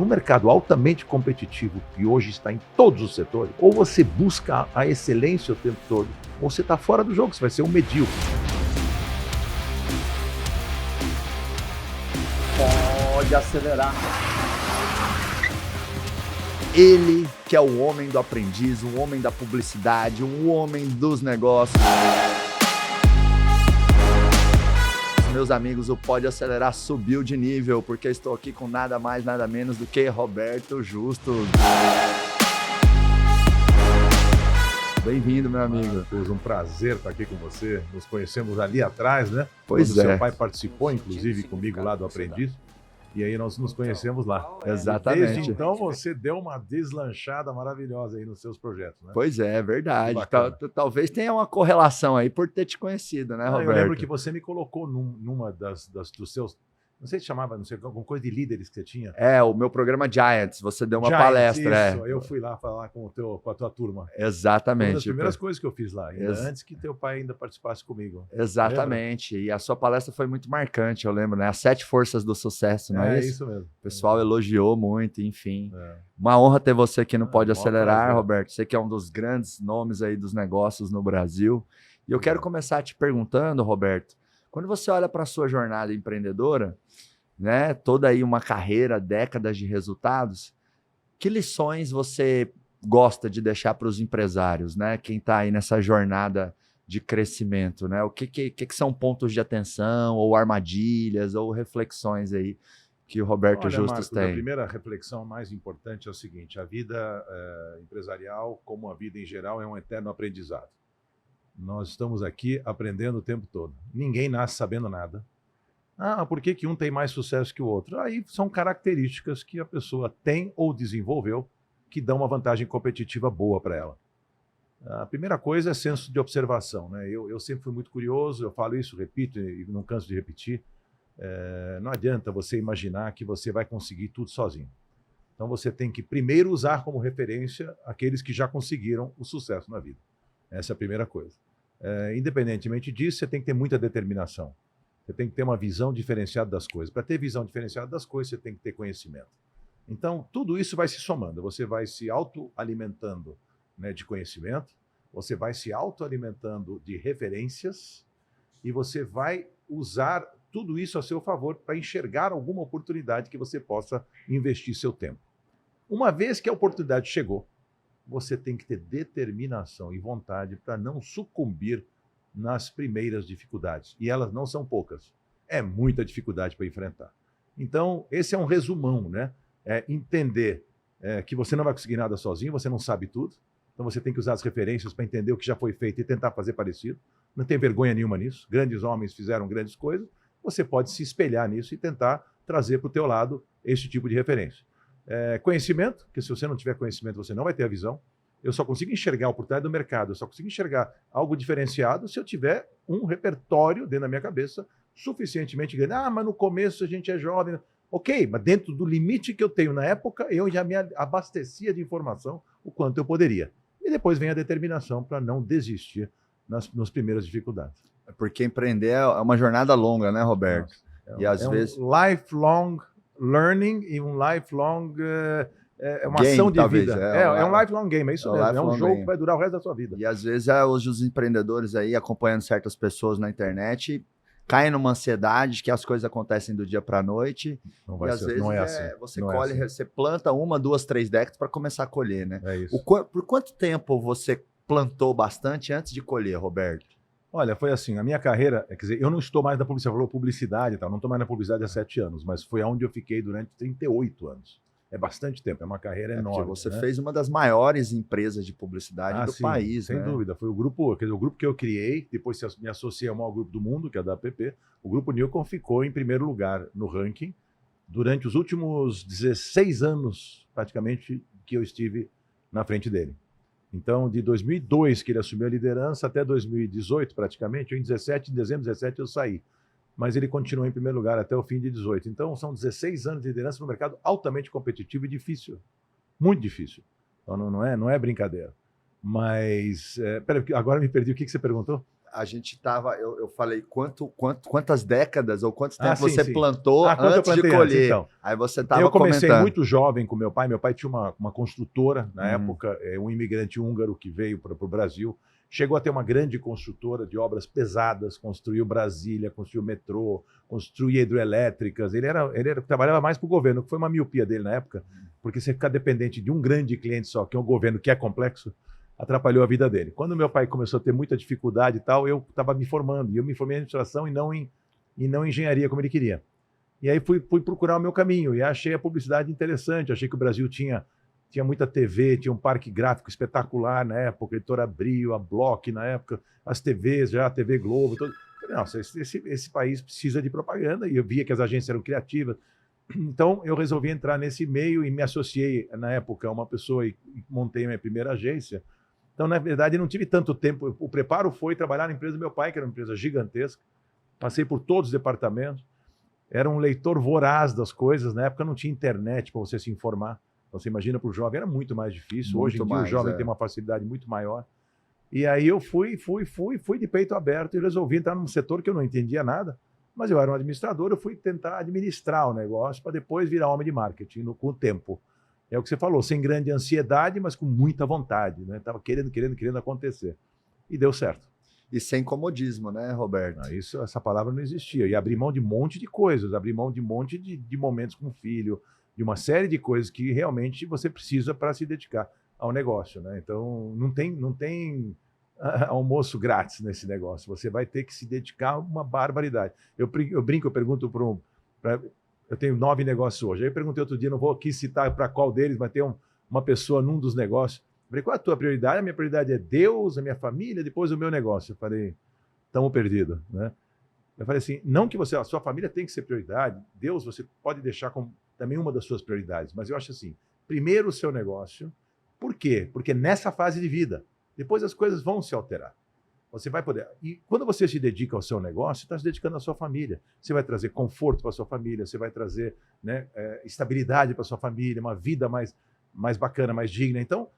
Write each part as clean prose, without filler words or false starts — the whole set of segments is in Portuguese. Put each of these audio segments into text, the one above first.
No mercado altamente competitivo, que hoje está em todos os setores, ou você busca a excelência o tempo todo, ou você está fora do jogo, você vai ser um medíocre. Pode acelerar. Ele que é o homem do aprendiz, o homem da publicidade, o homem dos negócios. Meus amigos, o Pode Acelerar subiu de nível, porque eu estou aqui com nada mais, nada menos do que Roberto Justo. Bem-vindo, meu amigo. Um prazer estar aqui com você. Nos conhecemos ali atrás, né? Pois quando é. Seu pai participou, inclusive, comigo lá do Aprendiz. E aí nós nos conhecemos lá. Exatamente. Desde então você deu uma deslanchada maravilhosa aí nos seus projetos, né? Pois é, verdade. Talvez tenha uma correlação aí por ter te conhecido, né, Roberto? Eu lembro que você me colocou numa dos seus... Não sei se chamava, não sei, alguma coisa de líderes que você tinha. É, o meu programa Giants, você deu uma palestra. Isso, eu fui lá falar com a tua turma. Exatamente. Uma das primeiras coisas que eu fiz lá, antes que teu pai ainda participasse comigo. Exatamente, e a sua palestra foi muito marcante, eu lembro, né? As 7 forças do sucesso, não é isso? É isso mesmo. O pessoal elogiou muito, enfim. Uma honra ter você aqui no Pode Acelerar, prazer. Roberto. Você que é um dos grandes nomes aí dos negócios no Brasil. E eu quero começar te perguntando, Roberto, quando você olha para a sua jornada empreendedora, né, toda aí uma carreira, décadas de resultados, que lições você gosta de deixar para os empresários, né? Quem está aí nessa jornada de crescimento, né? O que são pontos de atenção, ou armadilhas, ou reflexões aí que o Roberto Justus Marcos, tem? A primeira reflexão mais importante é o seguinte: a vida empresarial, como a vida em geral, é um eterno aprendizado. Nós estamos aqui aprendendo o tempo todo. Ninguém nasce sabendo nada. Por que um tem mais sucesso que o outro? Aí são características que a pessoa tem ou desenvolveu que dão uma vantagem competitiva boa para ela. A primeira coisa é senso de observação, né? Eu sempre fui muito curioso, eu falo isso, repito e não canso de repetir. Não adianta você imaginar que você vai conseguir tudo sozinho. Então você tem que primeiro usar como referência aqueles que já conseguiram o sucesso na vida. Essa é a primeira coisa. Independentemente disso, você tem que ter muita determinação. Você tem que ter uma visão diferenciada das coisas. Para ter visão diferenciada das coisas, você tem que ter conhecimento. Então, tudo isso vai se somando. Você vai se autoalimentando, né, de conhecimento, você vai se autoalimentando de referências e você vai usar tudo isso a seu favor para enxergar alguma oportunidade que você possa investir seu tempo. Uma vez que a oportunidade chegou, você tem que ter determinação e vontade para não sucumbir nas primeiras dificuldades. E elas não são poucas. É muita dificuldade para enfrentar. Então, esse é um resumão, né? Entender que você não vai conseguir nada sozinho, você não sabe tudo. Então, você tem que usar as referências para entender o que já foi feito e tentar fazer parecido. Não tem vergonha nenhuma nisso. Grandes homens fizeram grandes coisas. Você pode se espelhar nisso e tentar trazer para o teu lado esse tipo de referência. Conhecimento, porque se você não tiver conhecimento, você não vai ter a visão. Eu só consigo enxergar a oportunidade do mercado, eu só consigo enxergar algo diferenciado se eu tiver um repertório dentro da minha cabeça suficientemente grande. Mas no começo a gente é jovem. Ok, mas dentro do limite que eu tenho na época, eu já me abastecia de informação o quanto eu poderia. E depois vem a determinação para não desistir nas primeiras dificuldades. Porque empreender é uma jornada longa, né, Roberto? E às vezes... um lifelong learning e um lifelong... uma game, ação de talvez, vida. É um lifelong game, é isso mesmo. É um jogo que vai durar o resto da sua vida. E às vezes hoje os empreendedores aí acompanhando certas pessoas na internet caem numa ansiedade que as coisas acontecem do dia para a noite. Não vai ser, não é assim. Você colhe, você planta 1, 2, 3 décadas para começar a colher, né? É isso. Por quanto tempo você plantou bastante antes de colher, Roberto? Olha, foi assim, a minha carreira, quer dizer, eu não estou mais na publicidade, falou publicidade e tal, não estou mais na publicidade há 7 anos, mas foi onde eu fiquei durante 38 anos. É bastante tempo, é uma carreira enorme. Você fez uma das maiores empresas de publicidade do país, sem dúvida. Foi o grupo que eu criei, depois me associei ao maior grupo do mundo, que é da APP. O Grupo Nilcon ficou em primeiro lugar no ranking durante os últimos 16 anos, praticamente, que eu estive na frente dele. Então, de 2002, que ele assumiu a liderança, até 2018, praticamente, em dezembro de 2017 eu saí. Mas ele continuou em primeiro lugar até o fim de 18. Então, são 16 anos de liderança no mercado altamente competitivo e difícil. Muito difícil. Então, não é brincadeira. Mas, peraí, agora me perdi. O que você perguntou? a gente tava, eu falei quantas décadas ou quanto tempo sim, você sim. plantou antes de colher. Antes, então. Aí você tava Eu comecei comentando. muito jovem com meu pai. Meu pai tinha uma construtora na época, um imigrante húngaro que veio para o Brasil. Chegou a ter uma grande construtora de obras pesadas, construiu Brasília, construiu metrô, construía hidroelétricas. Ele trabalhava mais para o governo, que foi uma miopia dele na época, porque você ficar dependente de um grande cliente só, que é um governo que é complexo, atrapalhou a vida dele. Quando meu pai começou a ter muita dificuldade e tal, eu estava me formando, e eu me formei em administração e não em engenharia como ele queria. E aí fui procurar o meu caminho, e achei a publicidade interessante, achei que o Brasil tinha muita TV, tinha um parque gráfico espetacular na época, a Editora Abril, a Block na época, as TVs já, a TV Globo, todo. Nossa, esse país precisa de propaganda, e eu via que as agências eram criativas. Então, eu resolvi entrar nesse meio e me associei, na época, a uma pessoa e montei a minha primeira agência. Então, na verdade, não tive tanto tempo. O preparo foi trabalhar na empresa do meu pai, que era uma empresa gigantesca. Passei por todos os departamentos. Era um leitor voraz das coisas. Na época não tinha internet para você se informar. Então, você imagina, para o jovem era muito mais difícil. Muito Hoje em dia mais, o jovem tem uma facilidade muito maior. E aí eu fui de peito aberto e resolvi entrar num setor que eu não entendia nada, mas eu era um administrador, eu fui tentar administrar o negócio para depois virar homem de marketing com o tempo. É o que você falou, sem grande ansiedade, mas com muita vontade, né? Estava querendo acontecer. E deu certo. E sem comodismo, né, Roberto? Essa palavra não existia. E abri mão de um monte de coisas, abri mão de um monte de momentos com o filho, de uma série de coisas que realmente você precisa para se dedicar ao negócio, né? Então, não tem almoço grátis nesse negócio. Você vai ter que se dedicar a uma barbaridade. Eu brinco, eu pergunto eu tenho 9 negócios hoje. Aí eu perguntei outro dia, não vou aqui citar para qual deles, mas tem uma pessoa num dos negócios. Eu falei, qual é a tua prioridade? A minha prioridade é Deus, a minha família, depois o meu negócio. Eu falei, estamos perdidos, né? Eu falei assim, não que a sua família tem que ser prioridade, Deus você pode deixar como também uma das suas prioridades, mas eu acho assim, primeiro o seu negócio. Por quê? Porque nessa fase de vida, depois as coisas vão se alterar. Você vai poder. E quando você se dedica ao seu negócio, você está se dedicando à sua família. Você vai trazer conforto para a sua família, você vai trazer, né, estabilidade para a sua família, uma vida mais bacana, mais digna. Então,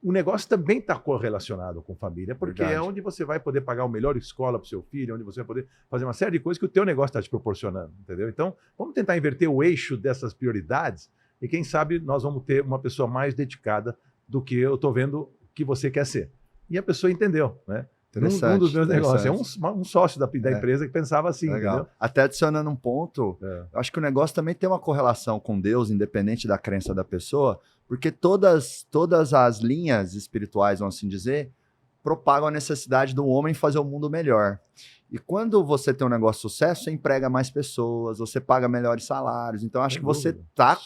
o negócio também está correlacionado com família, porque é onde você vai poder pagar a melhor escola para o seu filho, onde você vai poder fazer uma série de coisas que o teu negócio está te proporcionando, entendeu? Então, vamos tentar inverter o eixo dessas prioridades e quem sabe nós vamos ter uma pessoa mais dedicada do que eu estou vendo que você quer ser. E a pessoa entendeu, né? Um dos meus negócios. É um sócio da empresa que pensava assim. Legal. Entendeu? Até adicionando um ponto, eu acho que o negócio também tem uma correlação com Deus, independente da crença da pessoa, porque todas as linhas espirituais, vamos assim dizer, propagam a necessidade do homem fazer o mundo melhor. E quando você tem um negócio de sucesso, você emprega mais pessoas, você paga melhores salários. Então, acho que você está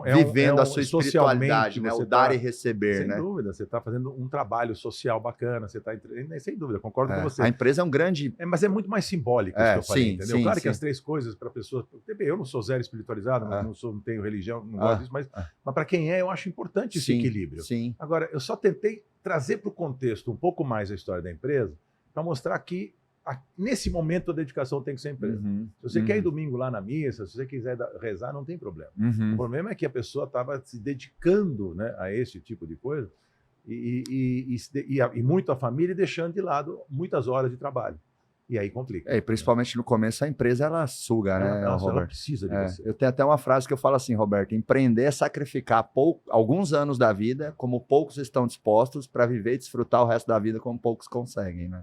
vivendo a sua espiritualidade, né? O dar e receber, né? Sem dúvida, você está fazendo um trabalho social bacana, você está sem dúvida, concordo com você. A empresa é um grande... mas é muito mais simbólico isso que eu falei, entendeu? Claro que as 3 coisas para pessoas... Eu não sou zero espiritualizado, não tenho religião, não gosto disso, mas para quem eu acho importante esse equilíbrio. Sim. Agora, eu só tentei trazer para o contexto um pouco mais a história da empresa para mostrar que nesse momento a dedicação tem que ser a empresa. Se você quer ir domingo lá na missa, se você quiser rezar, não tem problema. O problema é que a pessoa estava se dedicando, né, a esse tipo de coisa e muito a família e deixando de lado muitas horas de trabalho. E aí complica. E principalmente no começo a empresa ela suga, né, Roberto? Ela precisa de você. Eu tenho até uma frase que eu falo assim, Roberto, empreender é sacrificar alguns anos da vida, como poucos estão dispostos, para viver e desfrutar o resto da vida como poucos conseguem, né?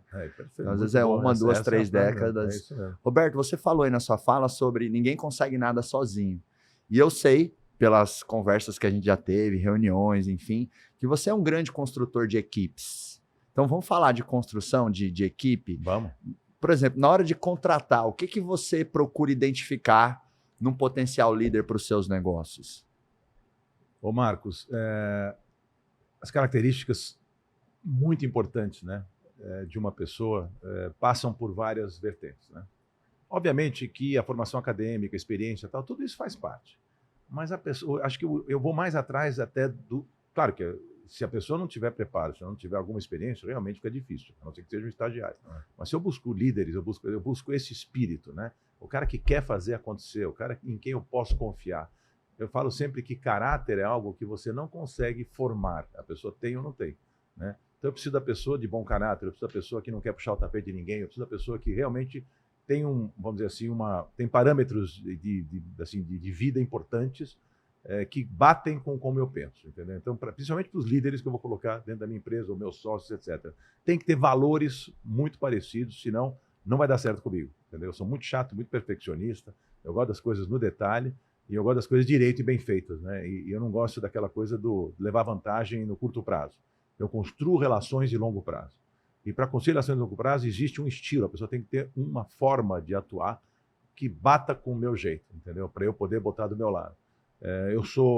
Então, às vezes é 1, 2, 3 décadas. Isso mesmo. Roberto, você falou aí na sua fala sobre ninguém consegue nada sozinho. E eu sei, pelas conversas que a gente já teve, reuniões, enfim, que você é um grande construtor de equipes. Então vamos falar de construção de equipe? Vamos. Por exemplo, na hora de contratar, o que você procura identificar num potencial líder para os seus negócios? Ô Marcos, as características muito importantes, né, de uma pessoa passam por várias vertentes, né? Obviamente que a formação acadêmica, a experiência, tal, tudo isso faz parte. Mas a pessoa, acho que eu vou mais atrás até do... Claro que se a pessoa não tiver preparo, se ela não tiver alguma experiência, realmente fica difícil, a não ser que seja um estagiário. Mas se eu busco líderes, eu busco esse espírito, né? O cara que quer fazer acontecer, o cara em quem eu posso confiar. Eu falo sempre que caráter é algo que você não consegue formar, a pessoa tem ou não tem, né? Então eu preciso da pessoa de bom caráter, eu preciso da pessoa que não quer puxar o tapete de ninguém, eu preciso da pessoa que realmente tem vamos dizer assim, tem parâmetros de vida importantes que batem com como eu penso, entendeu? Então, principalmente para os líderes que eu vou colocar dentro da minha empresa, ou meus sócios, etc. Tem que ter valores muito parecidos, senão não vai dar certo comigo, entendeu? Eu sou muito chato, muito perfeccionista, eu gosto das coisas no detalhe e eu gosto das coisas direito e bem feitas, né? E eu não gosto daquela coisa do levar vantagem no curto prazo. Eu construo relações de longo prazo. E para construir relações de longo prazo existe um estilo, a pessoa tem que ter uma forma de atuar que bata com o meu jeito, entendeu? Para eu poder botar do meu lado.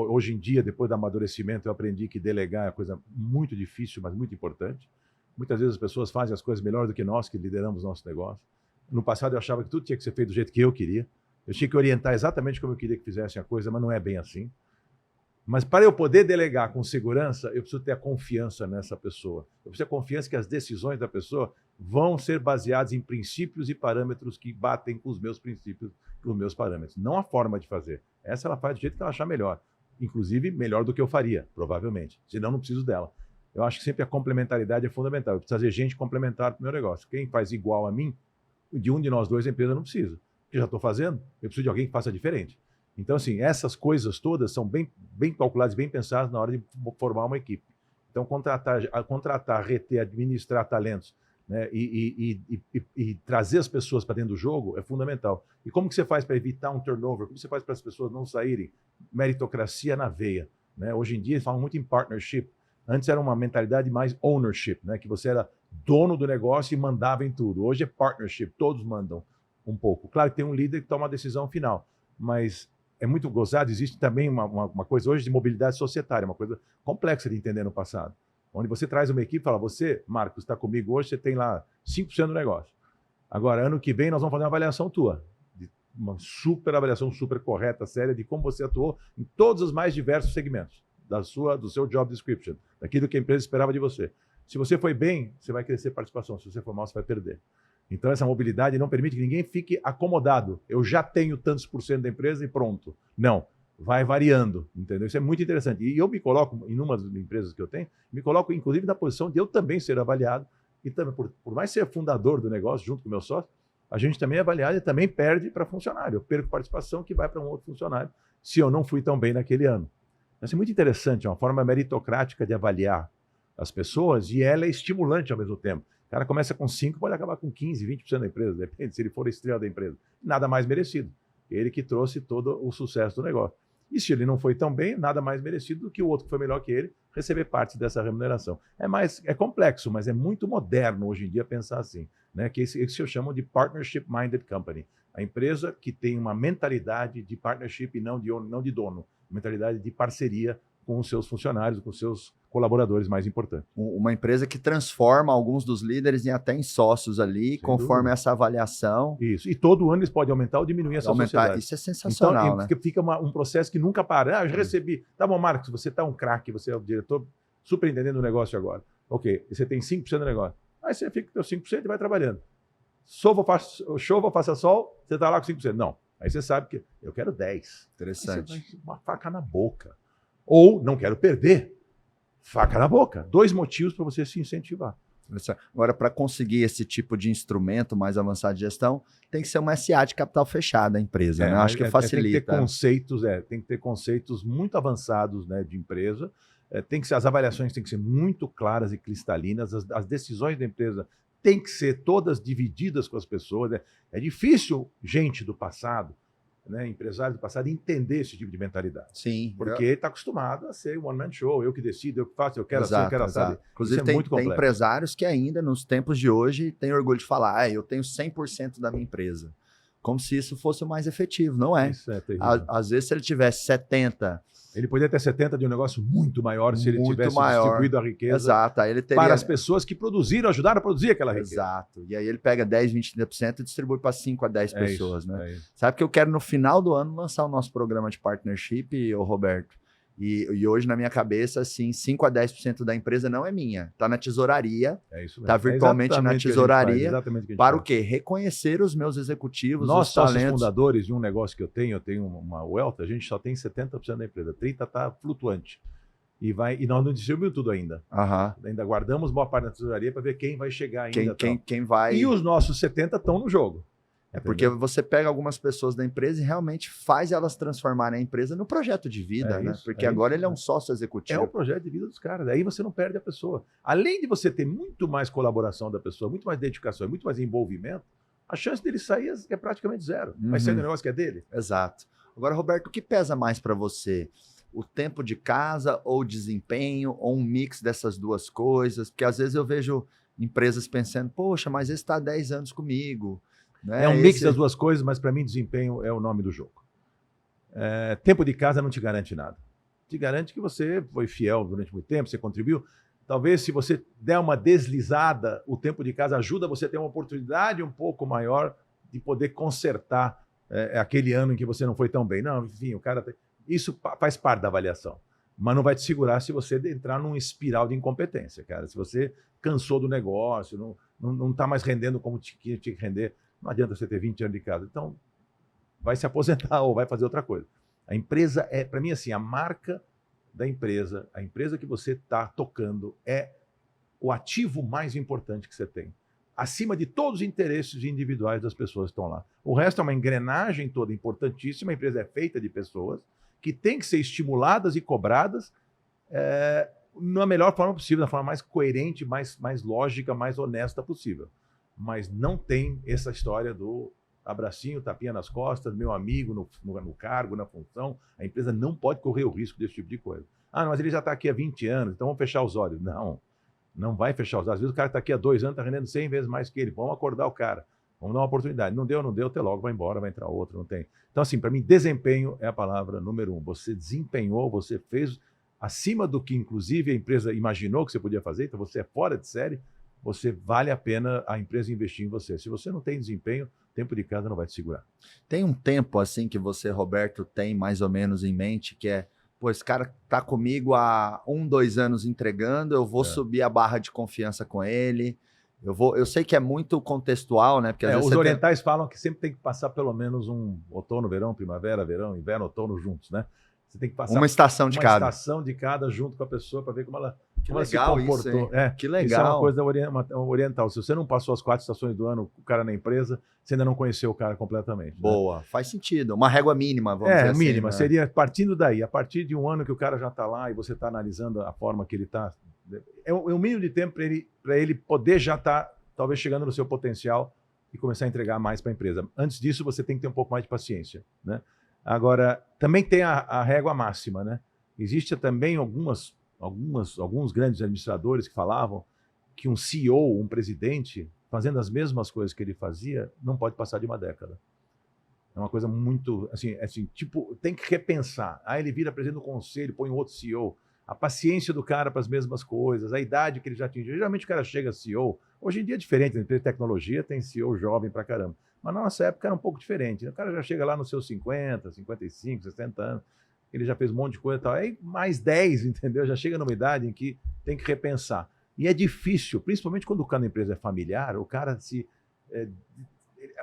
Hoje em dia, depois do amadurecimento, eu aprendi que delegar é uma coisa muito difícil, mas muito importante. Muitas vezes as pessoas fazem as coisas melhor do que nós, que lideramos nosso negócio. No passado eu achava que tudo tinha que ser feito do jeito que eu queria. Eu tinha que orientar exatamente como eu queria que fizessem a coisa, mas não é bem assim. Mas para eu poder delegar com segurança, eu preciso ter a confiança nessa pessoa. Eu preciso ter a confiança que as decisões da pessoa vão ser baseadas em princípios e parâmetros que batem com os meus princípios, com os meus parâmetros. Não a forma de fazer. Essa ela faz do jeito que ela achar melhor. Inclusive, melhor do que eu faria, provavelmente. Senão, não preciso dela. Eu acho que sempre a complementaridade é fundamental. Eu preciso trazer gente complementar para o meu negócio. Quem faz igual a mim, de um de nós dois, a empresa não precisa. Eu já estou fazendo, eu preciso de alguém que faça diferente. Então, assim, essas coisas todas são bem calculadas, bem pensadas na hora de formar uma equipe. Então, contratar, reter, administrar talentos, né, e trazer as pessoas para dentro do jogo é fundamental. E como que você faz para evitar um turnover? Como você faz para as pessoas não saírem? Meritocracia na veia, né? Hoje em dia, eles falam muito em partnership. Antes era uma mentalidade mais ownership, né, que você era dono do negócio e mandava em tudo. Hoje é partnership, todos mandam um pouco. Claro que tem um líder que toma a decisão final, mas é muito gozado. Existe também uma coisa hoje de mobilidade societária, uma coisa complexa de entender no passado, onde você traz uma equipe e fala, você, Marcos, está comigo hoje, você tem lá 5% do negócio. Agora, ano que vem, nós vamos fazer uma avaliação tua, uma super avaliação, super correta, séria, de como você atuou em todos os mais diversos segmentos do seu job description, daquilo que a empresa esperava de você. Se você foi bem, você vai crescer participação. Se você for mal, você vai perder. Então, essa mobilidade não permite que ninguém fique acomodado. Eu já tenho tantos por cento da empresa e pronto. Não, vai variando, entendeu? Isso é muito interessante. E eu me coloco, em uma das empresas que eu tenho, me coloco, inclusive, na posição de eu também ser avaliado. E também, por mais ser fundador do negócio, junto com o meu sócio, a gente também é avaliado e também perde para funcionário. Eu perco participação que vai para um outro funcionário, se eu não fui tão bem naquele ano. Isso é muito interessante, é uma forma meritocrática de avaliar as pessoas e ela é estimulante ao mesmo tempo. O cara começa com 5, pode acabar com 15, 20% da empresa, depende se ele for a estrela da empresa. Nada mais merecido. Ele que trouxe todo o sucesso do negócio. E se ele não foi tão bem, nada mais merecido do que o outro que foi melhor que ele receber parte dessa remuneração. É complexo, mas é muito moderno hoje em dia pensar assim, né? Que esse eu chamo de Partnership Minded Company. A empresa que tem uma mentalidade de partnership e não de dono, mentalidade de parceria com os seus funcionários, com os seus colaboradores mais importantes. Uma empresa que transforma alguns dos líderes até em sócios ali, sem conforme dúvida. Essa avaliação. Isso. E todo ano eles podem aumentar ou diminuir essa sociedade. Isso é sensacional, então, né? Fica um processo que nunca para. Eu já recebi. Tá bom, Marcos, você tá um craque, você é o diretor superintendente do negócio agora. Ok, você tem 5% do negócio. Aí você fica com o 5% e vai trabalhando. Chova, faça sol, você tá lá com 5%. Não. Aí você sabe que eu quero 10%. Interessante. Aí você vai uma faca na boca. Ou não quero perder. Faca na boca. 2 motivos para você se incentivar. Agora, para conseguir esse tipo de instrumento mais avançado de gestão, tem que ser uma SA de capital fechado a empresa, né? Acho que facilita. Tem que ter conceitos muito avançados, né, de empresa. As avaliações têm que ser muito claras e cristalinas. As decisões da empresa têm que ser todas divididas com as pessoas. É difícil gente do passado, né, empresário do passado, entender esse tipo de mentalidade. Sim. Porque ele está acostumado a ser um one-man show, eu que decido, eu que faço, eu quero assim, eu quero assado. Inclusive, tem empresários que ainda, nos tempos de hoje, têm orgulho de falar, eu tenho 100% da minha empresa. Como se isso fosse o mais efetivo, não é? Isso é terrível. Às vezes, se ele tivesse 70%... Ele poderia ter 70% de um negócio muito maior se ele tivesse distribuído a riqueza. Exato. Aí ele teria... para as pessoas que produziram, ajudaram a produzir aquela riqueza. Exato. E aí ele pega 10, 20, 30% e distribui para 5 a 10 pessoas, isso, né? Sabe que eu quero, no final do ano, lançar o nosso programa de partnership, ô Roberto? E hoje, na minha cabeça, assim, 5 a 10% da empresa não é minha. Está na tesouraria. É isso mesmo. Está virtualmente na tesouraria. Para o quê? Reconhecer os meus executivos, nós, os talentos. Nós, fundadores de um negócio que eu tenho uma Wealth, a gente só tem 70% da empresa. 30% está flutuante. E nós não distribuímos tudo ainda. Ainda guardamos boa parte da tesouraria para ver quem vai chegar ainda. Quem vai... E os nossos 70 estão no jogo. É porque você pega algumas pessoas da empresa e realmente faz elas transformarem a empresa no projeto de vida, né? Porque agora ele é um sócio executivo. É o projeto de vida dos caras. Aí você não perde a pessoa. Além de você ter muito mais colaboração da pessoa, muito mais dedicação, muito mais envolvimento, a chance dele sair é praticamente zero. Vai sair do negócio que é dele. Exato. Agora, Roberto, o que pesa mais para você? O tempo de casa ou o desempenho ou um mix dessas duas coisas? Porque às vezes eu vejo empresas pensando, poxa, mas esse está há 10 anos comigo. É um mix das duas coisas, mas para mim desempenho é o nome do jogo. Tempo de casa não te garante nada. Te garante que você foi fiel durante muito tempo, você contribuiu. Talvez se você der uma deslizada, o tempo de casa ajuda você a ter uma oportunidade um pouco maior de poder consertar aquele ano em que você não foi tão bem. Não, enfim, isso faz parte da avaliação. Mas não vai te segurar se você entrar num espiral de incompetência, cara. Se você cansou do negócio, não está mais rendendo como tinha que render. Não adianta você ter 20 anos de casa. Então, vai se aposentar ou vai fazer outra coisa. A empresa para mim, assim, a marca da empresa, a empresa que você está tocando é o ativo mais importante que você tem. Acima de todos os interesses individuais das pessoas que estão lá. O resto é uma engrenagem toda importantíssima. A empresa é feita de pessoas que têm que ser estimuladas e cobradas na melhor forma possível, da forma mais coerente, mais lógica, mais honesta possível. Mas não tem essa história do abracinho, tapinha nas costas, meu amigo no cargo, na função. A empresa não pode correr o risco desse tipo de coisa. Mas ele já está aqui há 20 anos, então vamos fechar os olhos. Não vai fechar os olhos. Às vezes o cara está aqui há 2 anos, está rendendo 100 vezes mais que ele. Vamos acordar o cara. Vamos dar uma oportunidade. Não deu, até logo, vai embora, vai entrar outro, não tem. Então, assim, para mim, desempenho é a palavra número 1. Você desempenhou, você fez acima do que, inclusive, a empresa imaginou que você podia fazer, então você é fora de série. Você vale a pena a empresa investir em você. Se você não tem desempenho, tempo de casa não vai te segurar. Tem um tempo assim que você, Roberto, tem mais ou menos em mente, que esse cara tá comigo há 1, 2 anos entregando, eu vou subir a barra de confiança com ele. Eu sei que é muito contextual, né? Porque às vezes os orientais falam que sempre tem que passar pelo menos um outono, verão, primavera, verão, inverno, outono juntos, né? Você tem que passar uma estação de cada. Uma estação de cada junto com a pessoa para ver como ela se comportou. Que legal. Isso é uma coisa oriental. Se você não passou as 4 estações do ano com o cara na empresa, você ainda não conheceu o cara completamente. Boa, né? Faz sentido. Uma régua mínima, vamos dizer assim. Mínima. Né? Seria partindo daí. A partir de um ano que o cara já está lá e você está analisando a forma que ele está. É o mínimo de tempo para ele poder já estar, talvez, chegando no seu potencial e começar a entregar mais para a empresa. Antes disso, você tem que ter um pouco mais de paciência, né? Agora, também tem a régua máxima, né? Existe também alguns grandes administradores que falavam que um CEO, um presidente, fazendo as mesmas coisas que ele fazia, não pode passar de uma década. É uma coisa muito, assim, tipo, tem que repensar. Ele vira presidente do conselho, põe outro CEO. A paciência do cara para as mesmas coisas, a idade que ele já atingiu. Geralmente o cara chega a CEO. Hoje em dia é diferente, na empresa de tecnologia tem CEO jovem pra caramba. Mas na nossa época era um pouco diferente. O cara já chega lá nos seus 50, 55, 60 anos, ele já fez um monte de coisa e tal. Aí mais 10, entendeu? Já chega numa idade em que tem que repensar. E é difícil, principalmente quando o cara na empresa é familiar, o cara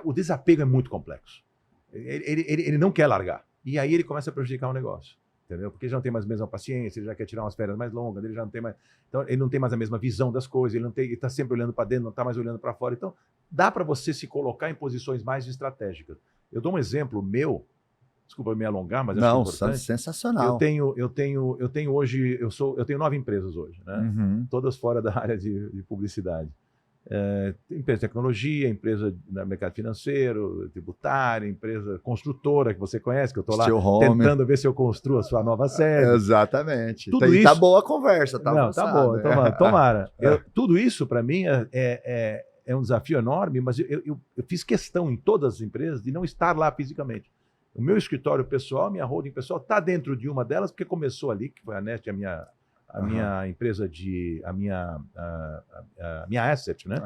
o desapego é muito complexo. Ele não quer largar. E aí ele começa a prejudicar o negócio. Entendeu? Porque ele já não tem mais a mesma paciência, ele já quer tirar umas férias mais longas, ele já não tem mais. Então, ele não tem mais a mesma visão das coisas, ele está sempre olhando para dentro, não está mais olhando para fora. Então, dá para você se colocar em posições mais estratégicas. Eu dou um exemplo meu, desculpa me alongar, mas acho importante. Sensacional. Eu tenho hoje, eu tenho 9 empresas hoje, né? Uhum. Todas fora da área de publicidade. Empresa de tecnologia, empresa no mercado financeiro, tributária, empresa construtora que você conhece, que eu estou lá tentando ver se eu construo a sua nova sede. Exatamente. Tudo isso... Tá boa a conversa, tá avançado. Tá boa, tomara. Tudo isso para mim é um desafio enorme, mas eu fiz questão em todas as empresas de não estar lá fisicamente. O meu escritório pessoal, minha holding pessoal, está dentro de uma delas, porque começou ali, que foi a Nest, a minha empresa a minha asset, né?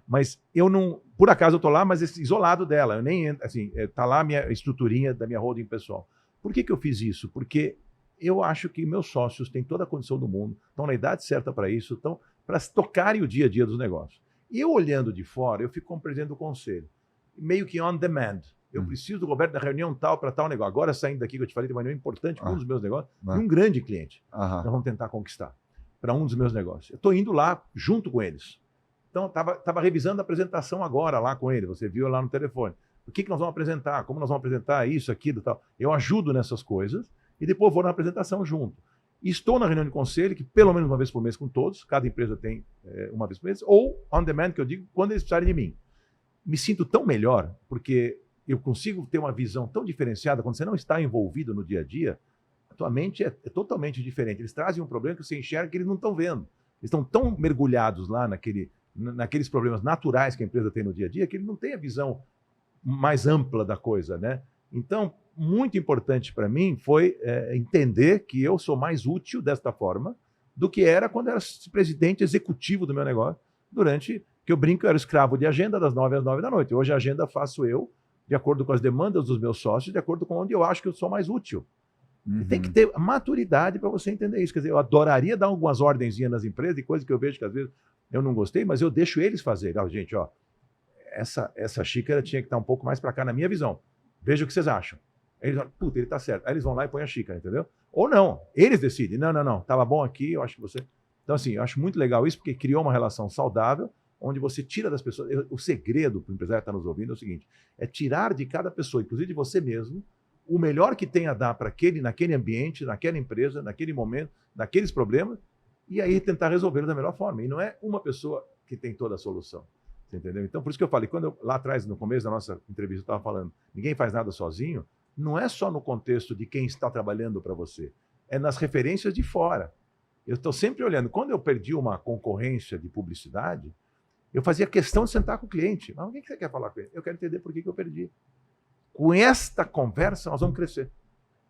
Mas eu não, por acaso eu tô lá, mas isolado dela, eu nem, assim, tá lá a minha estruturinha da minha holding pessoal. Por que eu fiz isso? Porque eu acho que meus sócios têm toda a condição do mundo, estão na idade certa para isso, estão para tocarem o dia a dia dos negócios. E eu olhando de fora, eu fico como presidente do conselho, meio que on demand. Eu preciso do Roberto na reunião tal para tal negócio. Agora, saindo daqui, que eu te falei, tem uma reunião importante para um dos meus negócios, e um grande cliente. Nós vamos tentar conquistar para um dos meus negócios. Eu estou indo lá junto com eles. Então, estava revisando a apresentação agora lá com ele. Você viu lá no telefone. O que nós vamos apresentar? Como nós vamos apresentar isso, aquilo e tal. Eu ajudo nessas coisas e depois vou na apresentação junto. E estou na reunião de conselho, que pelo menos uma vez por mês com todos, cada empresa tem uma vez por mês, ou on demand, que eu digo, quando eles precisarem de mim. Me sinto tão melhor, porque eu consigo ter uma visão tão diferenciada. Quando você não está envolvido no dia a dia, a tua mente é totalmente diferente. Eles trazem um problema que você enxerga que eles não estão vendo. Eles estão tão mergulhados lá naqueles problemas naturais que a empresa tem no dia a dia, que ele não tem a visão mais ampla da coisa, né? Então, muito importante para mim foi entender que eu sou mais útil desta forma do que era quando eu era presidente executivo do meu negócio, que eu brinco, eu era escravo de agenda das 9 às 9 da noite. Hoje a agenda faço eu, de acordo com as demandas dos meus sócios, de acordo com onde eu acho que eu sou mais útil. E tem que ter maturidade para você entender isso. Quer dizer, eu adoraria dar algumas ordenzinhas nas empresas, de coisas que eu vejo que às vezes eu não gostei, mas eu deixo eles fazerem. Gente, essa xícara tinha que estar um pouco mais para cá, na minha visão. Veja o que vocês acham. Aí eles falam, puta, ele está certo. Aí eles vão lá e põem a xícara, entendeu? Ou não, eles decidem. Não, estava bom aqui, eu acho que você... Então, assim, eu acho muito legal isso, porque criou uma relação saudável, onde você tira das pessoas... O segredo para o empresário que está nos ouvindo é o seguinte, é tirar de cada pessoa, inclusive de você mesmo, o melhor que tem a dar para naquele ambiente, naquela empresa, naquele momento, naqueles problemas, e aí tentar resolvê-los da melhor forma. E não é uma pessoa que tem toda a solução. Você entendeu? Então, por isso que eu falei, quando lá atrás, no começo da nossa entrevista, eu estava falando, ninguém faz nada sozinho, não é só no contexto de quem está trabalhando para você, é nas referências de fora. Eu estou sempre olhando. Quando eu perdi uma concorrência de publicidade, eu fazia questão de sentar com o cliente. Mas o que você quer falar com ele? Eu quero entender por que eu perdi. Com esta conversa, nós vamos crescer.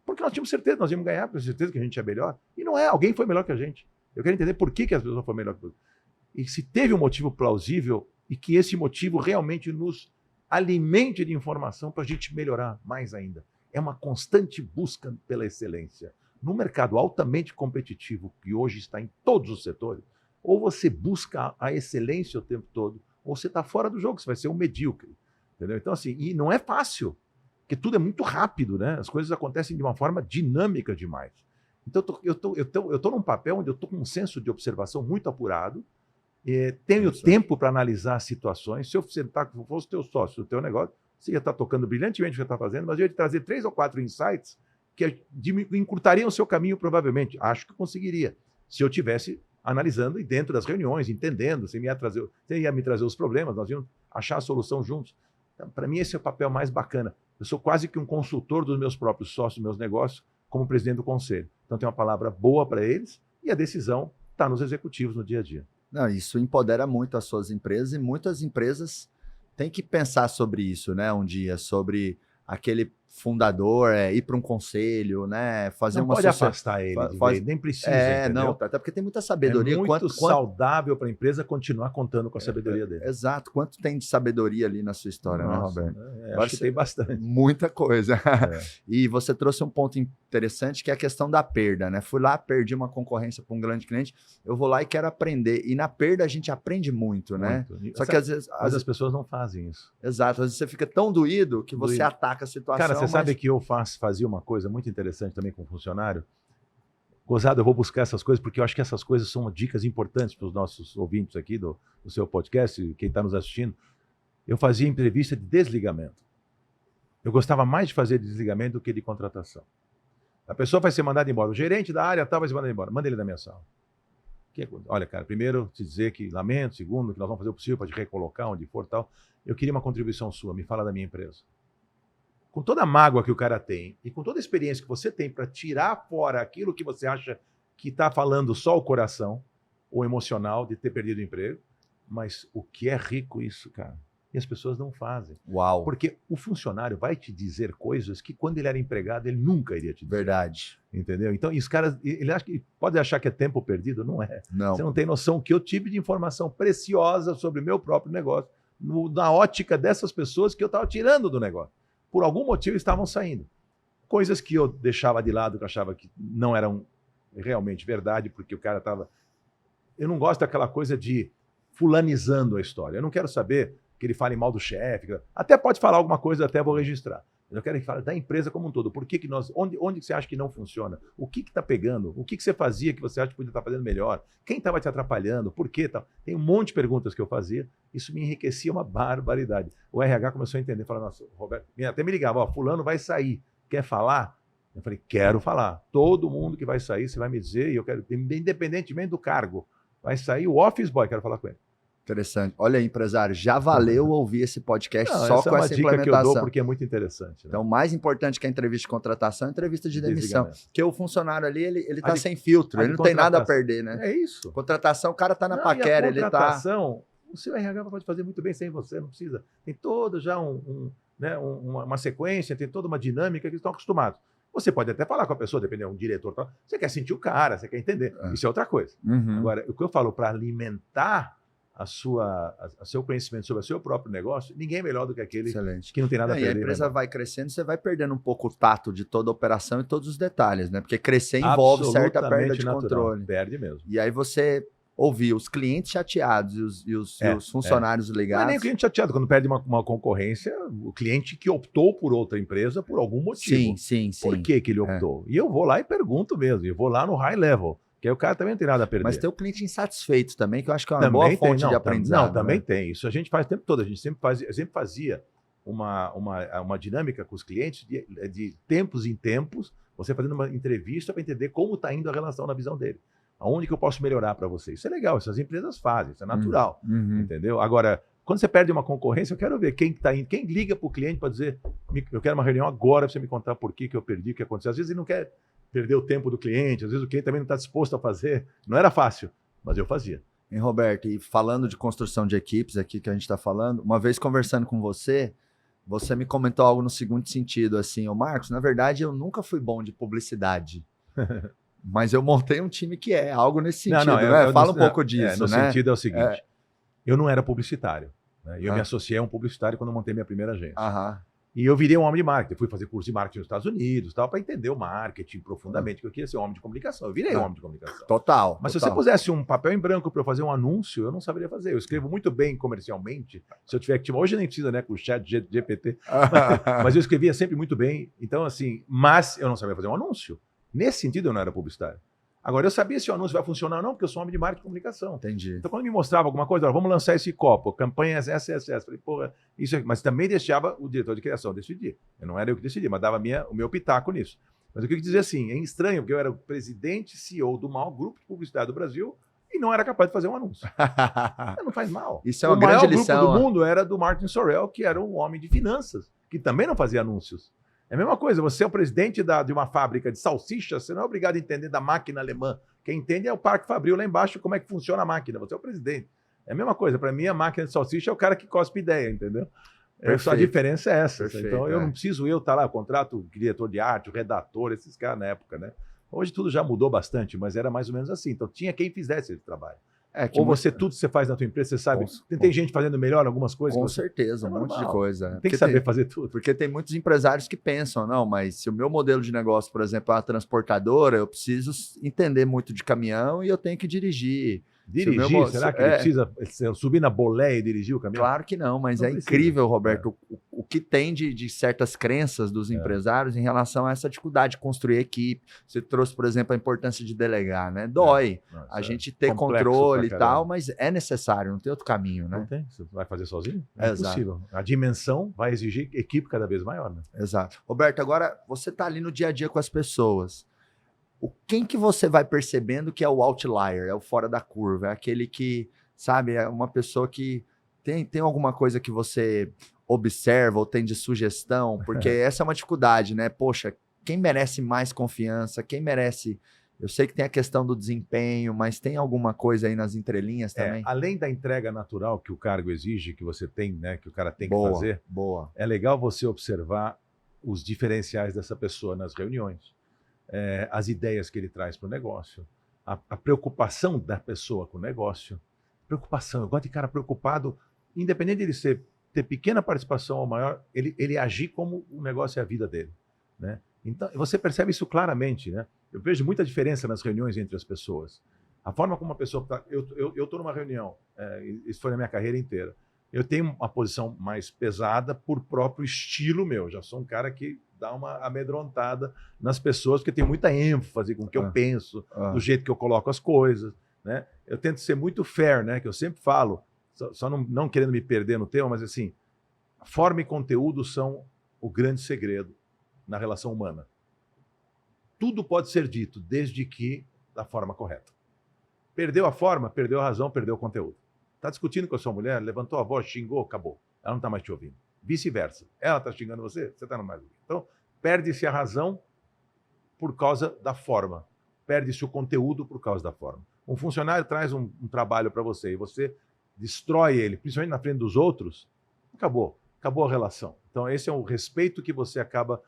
Porque nós tínhamos certeza, nós íamos ganhar, por certeza que a gente é melhor. E não é, alguém foi melhor que a gente. Eu quero entender por que as pessoas foram melhor que a gente. E se teve um motivo plausível, e que esse motivo realmente nos alimente de informação para a gente melhorar mais ainda. É uma constante busca pela excelência. No mercado altamente competitivo, que hoje está em todos os setores, ou você busca a excelência o tempo todo, ou você está fora do jogo, você vai ser um medíocre. Entendeu? Então, assim, e não é fácil, porque tudo é muito rápido, né? As coisas acontecem de uma forma dinâmica demais. Então, eu tô num papel onde eu estou com um senso de observação muito apurado, tenho tempo para analisar as situações. Se eu sentar, se fosse o teu sócio, o teu negócio, você ia estar tocando brilhantemente o que você está fazendo, mas eu ia te trazer 3 ou 4 insights que encurtariam o seu caminho, provavelmente. Acho que conseguiria, se eu tivesse analisando e dentro das reuniões, entendendo, você ia me trazer os problemas, nós íamos achar a solução juntos. Então, para mim, esse é o papel mais bacana. Eu sou quase que um consultor dos meus próprios sócios, dos meus negócios, como presidente do conselho. Então, tem uma palavra boa para eles e a decisão está nos executivos no dia a dia. Não, isso empodera muito as suas empresas e muitas empresas têm que pensar sobre isso, né? Um dia, sobre aquele fundador ir para um conselho, né? Fazer não uma pode afastar ele, nem precisa. Não, até porque tem muita sabedoria. É muito saudável para a empresa continuar contando com a sabedoria dele. Exato. Quanto tem de sabedoria ali na sua história, nossa, né, Roberto? Acho que tem bastante. Muita coisa. E você trouxe um ponto interessante que é a questão da perda, né? Fui lá, perdi uma concorrência para um grande cliente, eu vou lá e quero aprender. E na perda a gente aprende muito, né? Só que às vezes as pessoas não fazem isso. Exato. Às vezes você fica tão doído que você ataca a situação. Cara, você sabe que eu fazia uma coisa muito interessante também com um funcionário? Gozado, eu vou buscar essas coisas porque eu acho que essas coisas são dicas importantes para os nossos ouvintes aqui do seu podcast, quem está nos assistindo. Eu fazia entrevista de desligamento. Eu gostava mais de fazer desligamento do que de contratação. A pessoa vai ser mandada embora. O gerente da área tal vai ser mandado embora. Manda ele da minha sala. Olha, cara, primeiro, te dizer que lamento. Segundo, que nós vamos fazer o possível para te recolocar onde for tal. Eu queria uma contribuição sua. Me fala da minha empresa. Com toda a mágoa que o cara tem e com toda a experiência que você tem para tirar fora aquilo que você acha que está falando só o coração ou emocional de ter perdido o emprego, mas o que é rico isso, cara? E as pessoas não fazem. Uau! Porque o funcionário vai te dizer coisas que quando ele era empregado ele nunca iria te dizer. Verdade. Entendeu? Então, e os caras, pode achar que é tempo perdido, não é. Não. Você não tem noção que eu tive de informação preciosa sobre o meu próprio negócio, na ótica dessas pessoas que eu estava tirando do negócio. Por algum motivo estavam saindo. Coisas que eu deixava de lado, que eu achava que não eram realmente verdade, porque o cara estava... Eu não gosto daquela coisa de fulanizando a história. Eu não quero saber que ele fale mal do chefe. Até pode falar alguma coisa, até vou registrar. Eu quero que fale da empresa como um todo. Por que nós, onde você acha que não funciona? O que está pegando? O que você fazia que você acha que podia estar fazendo melhor? Quem estava te atrapalhando? Por quê? Tem um monte de perguntas que eu fazia. Isso me enriquecia uma barbaridade. O RH começou a entender. Falou, nossa, Roberto, até me ligava, ó, fulano vai sair. Quer falar? Eu falei, quero falar. Todo mundo que vai sair, você vai me dizer, e eu quero, independentemente do cargo, vai sair o office boy, quero falar com ele. Interessante. Olha aí, empresário, já valeu ouvir esse podcast só com essa é uma dica implementação. Que eu dou porque é muito interessante. Né? Então, mais importante que a entrevista de contratação é a entrevista de demissão. Porque o funcionário ali, ele tá sem filtro, ele não tem nada a perder, né? É isso. Contratação, o cara tá na paquera, ele tá... contratação, o seu RH pode fazer muito bem sem você, não precisa. Tem toda já uma sequência, tem toda uma dinâmica que eles estão acostumados. Você pode até falar com a pessoa, dependendo de um diretor, você quer sentir o cara, você quer entender. Isso é outra coisa. Agora, o que eu falo para alimentar seu conhecimento sobre o seu próprio negócio, ninguém é melhor do que aquele que não tem nada a perder. E a empresa vai crescendo, você vai perdendo um pouco o tato de toda a operação e todos os detalhes, né? Porque crescer envolve certa perda de controle. Perde mesmo. E aí você ouvir os clientes chateados e os funcionários ligados. Não é nem o cliente chateado, quando perde uma concorrência, o cliente que optou por outra empresa por algum motivo. Sim. Por que ele optou? E eu vou lá e pergunto mesmo, eu vou lá no high level. Que aí o cara também não tem nada a perder. Mas tem o cliente insatisfeito também, que eu acho que é uma boa fonte de aprendizado. Não, também tem. Isso a gente faz o tempo todo. A gente sempre fazia uma dinâmica com os clientes de tempos em tempos, você fazendo uma entrevista para entender como está indo a relação na visão dele. Aonde que eu posso melhorar para você? Isso é legal, isso as empresas fazem, isso é natural. Entendeu? Agora, quando você perde uma concorrência, eu quero ver quem está indo, quem liga para o cliente para dizer, eu quero uma reunião agora para você me contar por que eu perdi, o que aconteceu. Às vezes ele não quer perder o tempo do cliente, às vezes o cliente também não está disposto a fazer. Não era fácil, mas eu fazia. E Roberto, e falando de construção de equipes aqui que a gente está falando, uma vez conversando com você me comentou algo no seguinte sentido, assim, Marcos, na verdade eu nunca fui bom de publicidade, mas eu montei um time que é algo nesse sentido, né? Fala um pouco disso, no né? sentido é o seguinte, eu não era publicitário, né? Eu me associei a um publicitário quando eu montei minha primeira agência. E eu virei um homem de marketing. Fui fazer curso de marketing nos Estados Unidos, para entender o marketing profundamente, porque eu queria ser um homem de comunicação. Eu virei um homem de comunicação. Total. Mas se você pusesse um papel em branco para eu fazer um anúncio, eu não saberia fazer. Eu escrevo muito bem comercialmente. Se eu tiver que... Hoje nem precisa, né, com o chat GPT. Mas eu escrevia sempre muito bem. Então, assim, mas eu não sabia fazer um anúncio. Nesse sentido, eu não era publicitário. Agora, eu sabia se o anúncio vai funcionar ou não, porque eu sou homem de marketing e comunicação. Entendi. Então, quando me mostrava alguma coisa, vamos lançar esse copo, campanha SSS. Falei, porra, isso aqui. Mas também deixava o diretor de criação decidir. Eu não era eu que decidia, mas dava o meu pitaco nisso. Mas eu queria dizer assim, é estranho, porque eu era o presidente CEO do maior grupo de publicidade do Brasil e não era capaz de fazer um anúncio. Não faz mal. Isso é uma grande lição. O maior grupo do mundo era do Martin Sorrell, que era um homem de finanças, que também não fazia anúncios. É a mesma coisa, você é o presidente de uma fábrica de salsichas, você não é obrigado a entender da máquina alemã. Quem entende é o Parque Fabril lá embaixo, como é que funciona a máquina. Você é o presidente. É a mesma coisa. Para mim, a máquina de salsicha é o cara que cospe ideia, entendeu? Só a diferença é essa. Perfeito, então, eu não preciso estar lá, eu contrato o diretor de arte, o redator, esses caras na época, né? Hoje tudo já mudou bastante, mas era mais ou menos assim. Então, tinha quem fizesse esse trabalho. Ou tudo que você faz na tua empresa, você sabe. Tem gente fazendo melhor algumas coisas. Com certeza, um monte de coisa. Tem que saber fazer tudo. Porque tem muitos empresários que pensam, não, mas se o meu modelo de negócio, por exemplo, é uma transportadora, eu preciso entender muito de caminhão e eu tenho que dirigir. Dirigir? Será que ele precisa subir na boleia e dirigir o caminhão? Claro que não, mas não precisa. Incrível, Roberto, o que tem de certas crenças dos empresários em relação a essa dificuldade de construir equipe. Você trouxe, por exemplo, a importância de delegar, né? Dói a gente ter controle e tal, mas é necessário, não tem outro caminho, né? Não tem, você vai fazer sozinho? É impossível. A dimensão vai exigir equipe cada vez maior, né? Exato. Roberto, agora você está ali no dia a dia com as pessoas. Quem que você vai percebendo que é o outlier, é o fora da curva, é aquele que, sabe, é uma pessoa que tem alguma coisa que você observa ou tem de sugestão, porque essa é uma dificuldade, né? Poxa, quem merece mais confiança, quem merece... Eu sei que tem a questão do desempenho, mas tem alguma coisa aí nas entrelinhas também? Além da entrega natural que o cargo exige, que você tem, né, que o cara tem que fazer, é legal você observar os diferenciais dessa pessoa nas reuniões. As ideias que ele traz para o negócio, a preocupação da pessoa com o negócio. Preocupação, eu gosto de cara preocupado, independente de ele ter pequena participação ou maior, ele agir como o negócio é a vida dele, né? Então, você percebe isso claramente, né? Eu vejo muita diferença nas reuniões entre as pessoas. A forma como uma pessoa... Eu estou numa reunião, isso foi na minha carreira inteira. Eu tenho uma posição mais pesada por próprio estilo meu. Já sou um cara que dá uma amedrontada nas pessoas, porque tem muita ênfase com o que eu penso, do jeito que eu coloco as coisas, né? Eu tento ser muito fair, né? Que eu sempre falo, só não querendo me perder no tema, mas assim, forma e conteúdo são o grande segredo na relação humana. Tudo pode ser dito, desde que da forma correta. Perdeu a forma, perdeu a razão, perdeu o conteúdo. Está discutindo com a sua mulher, levantou a voz, xingou, acabou. Ela não está mais te ouvindo. Vice-versa. Ela está xingando você, você está no mais ouvindo. Então, perde-se a razão por causa da forma. Perde-se o conteúdo por causa da forma. Um funcionário traz um trabalho para você e você destrói ele, principalmente na frente dos outros, acabou a relação. Então, esse é o respeito que você acaba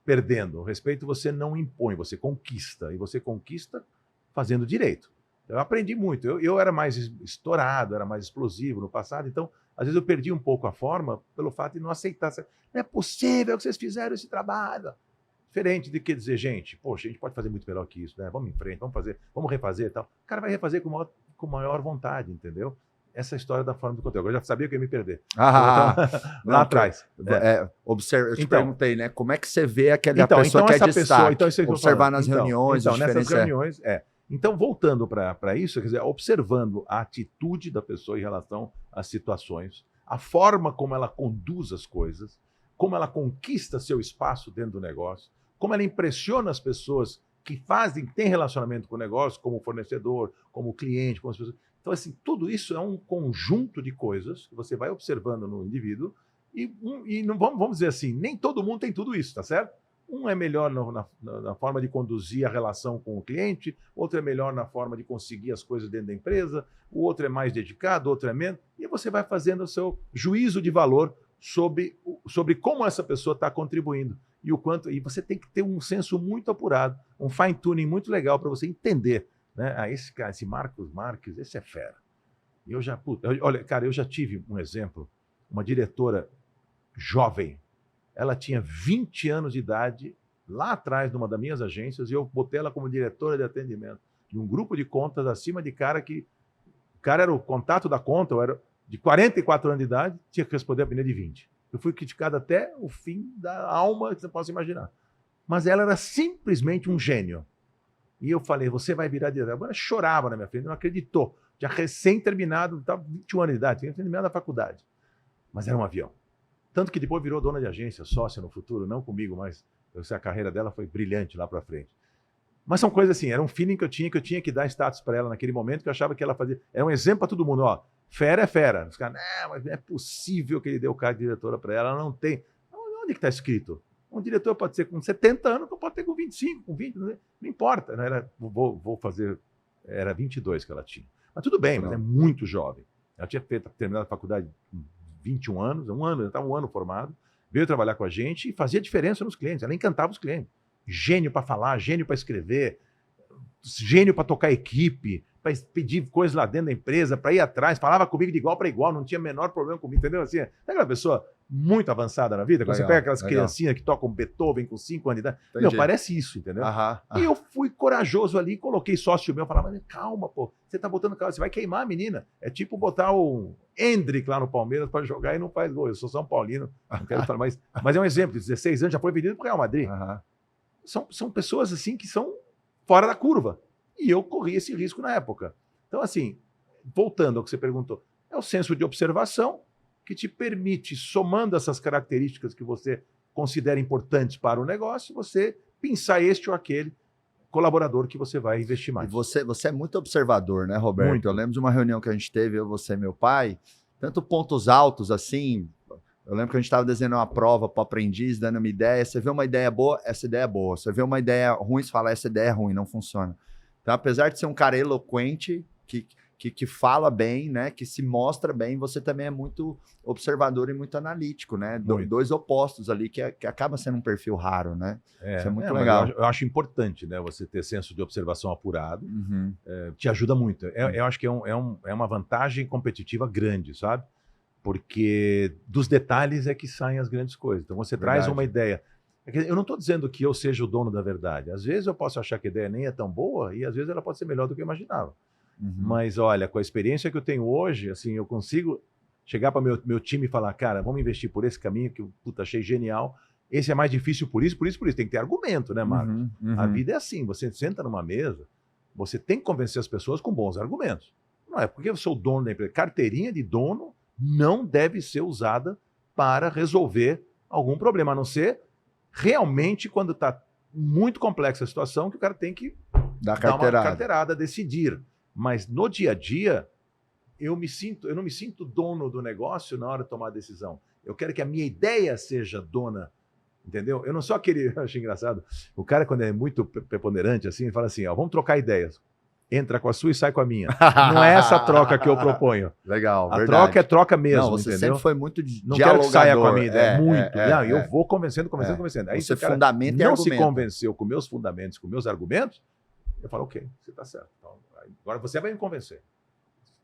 perdendo. O respeito você não impõe, você conquista. E você conquista fazendo direito. Eu aprendi muito. Eu era mais estourado, era mais explosivo no passado, então, às vezes eu perdi um pouco a forma pelo fato de não aceitar. Não é possível que vocês fizeram esse trabalho. Diferente de que dizer, gente, poxa, a gente pode fazer muito melhor que isso, né? Vamos em frente, vamos refazer e tal. O cara vai refazer com maior vontade, entendeu? Essa história da forma do conteúdo. Eu já sabia que eu ia me perder. Lá atrás. Eu te perguntei, né? Como é que você vê aquela pessoa que é destaque? Observar nas reuniões, nessas reuniões, Então, voltando para isso, quer dizer, observando a atitude da pessoa em relação às situações, a forma como ela conduz as coisas, como ela conquista seu espaço dentro do negócio, como ela impressiona as pessoas que têm relacionamento com o negócio, como fornecedor, como cliente, como as pessoas. Então, assim, tudo isso é um conjunto de coisas que você vai observando no indivíduo e não vamos dizer assim, nem todo mundo tem tudo isso, tá certo? Um é melhor na forma de conduzir a relação com o cliente, outro é melhor na forma de conseguir as coisas dentro da empresa, o outro é mais dedicado, o outro é menos, e você vai fazendo o seu juízo de valor sobre como essa pessoa está contribuindo e o quanto. E você tem que ter um senso muito apurado, um fine-tuning muito legal para você entender, né? Esse cara, esse Marcos Marques, esse é fera. Olha, cara, eu já tive um exemplo, uma diretora jovem. Ela tinha 20 anos de idade, lá atrás, numa das minhas agências, e eu botei ela como diretora de atendimento de um grupo de contas acima de cara que... O cara era o contato da conta, eu era de 44 anos de idade, tinha que responder a menina de 20. Eu fui criticado até o fim da alma, que você possa imaginar. Mas ela era simplesmente um gênio. E eu falei, você vai virar diretora. Agora chorava na minha frente, não acreditou. Já recém-terminado, estava 21 anos de idade, tinha terminado a faculdade. Mas era um avião. Tanto que depois virou dona de agência, sócia no futuro, não comigo, mas a carreira dela foi brilhante lá para frente. Mas são coisas assim, era um feeling que eu tinha que dar status para ela naquele momento, que eu achava que ela fazia. Era um exemplo para todo mundo, ó. Fera é fera. Os caras, mas não é possível que ele deu o cargo de diretora para ela, ela não tem. Onde que está escrito? Um diretor pode ser com 70 anos, pode ter com 25, com 20, não importa. Não era, vou fazer. Era 22 que ela tinha. Mas tudo bem, mas é muito jovem. Ela tinha terminado a faculdade com 21 anos, ela estava um ano formado, veio trabalhar com a gente e fazia diferença nos clientes. Ela encantava os clientes. Gênio para falar, gênio para escrever, gênio para tocar equipe, para pedir coisas lá dentro da empresa, para ir atrás, falava comigo de igual para igual, não tinha o menor problema comigo, entendeu? Assim, é aquela pessoa muito avançada na vida, quando você pega aquelas criancinhas que tocam Beethoven com 5 anos de idade, meu, parece isso, entendeu? E eu fui corajoso ali, coloquei sócio meu, falava, calma, pô, você tá botando calma, você vai queimar a menina. É tipo botar o Hendrick lá no Palmeiras para jogar e não faz gol. Eu sou São Paulino, não quero falar, mas é um exemplo, 16 anos, já foi vendido para o Real Madrid. São pessoas assim que são fora da curva. E eu corri esse risco na época. Então, assim, voltando ao que você perguntou, é o senso de observação que te permite, somando essas características que você considera importantes para o negócio, você pensar este ou aquele colaborador que você vai investir mais. E você é muito observador, né, Roberto? Muito. Eu lembro de uma reunião que a gente teve, eu, você e meu pai, tanto pontos altos assim. Eu lembro que a gente estava desenhando uma prova para o aprendiz, dando uma ideia. Você vê uma ideia boa, essa ideia é boa. Você vê uma ideia ruim, você fala, essa ideia é ruim, não funciona. Então, apesar de ser um cara eloquente, que fala bem, né, que se mostra bem, você também é muito observador e muito analítico, né? Dois opostos ali, que acaba sendo um perfil raro, né? Isso é muito legal. Eu acho importante, né, você ter senso de observação apurado. Te ajuda muito. Eu acho que é uma vantagem competitiva grande, sabe? Porque dos detalhes é que saem as grandes coisas. Então você traz uma ideia. Eu não estou dizendo que eu seja o dono da verdade. Às vezes eu posso achar que a ideia nem é tão boa e às vezes ela pode ser melhor do que eu imaginava. Mas olha, com a experiência que eu tenho hoje, assim, eu consigo Chegar para meu time e falar, cara, vamos investir por esse caminho que eu achei genial. Esse é mais difícil por isso. Tem que ter argumento, né, Marcos? A vida é assim, você senta numa mesa, você tem que convencer as pessoas com bons argumentos. Não é porque eu sou o dono da empresa. Carteirinha de dono não deve ser usada para resolver algum problema, a não ser realmente quando está muito complexa a situação que o cara tem que dar uma carteirada, decidir. Mas no dia a dia, eu não me sinto dono do negócio na hora de tomar a decisão. Eu quero que a minha ideia seja dona, entendeu? Eu não sou aquele, eu acho engraçado, o cara quando é muito preponderante assim, ele fala assim, ó, vamos trocar ideias. Entra com a sua e sai com a minha. Não é essa troca que eu proponho. Legal, a verdade. Troca é troca mesmo, não, você entendeu? sempre foi muito não quero que saia com a minha ideia, muito. Eu vou convencendo. Aí você fundamenta e não argumenta. Se convenceu com meus fundamentos, com meus argumentos, eu falo, ok, você está certo. Então, agora você vai me convencer.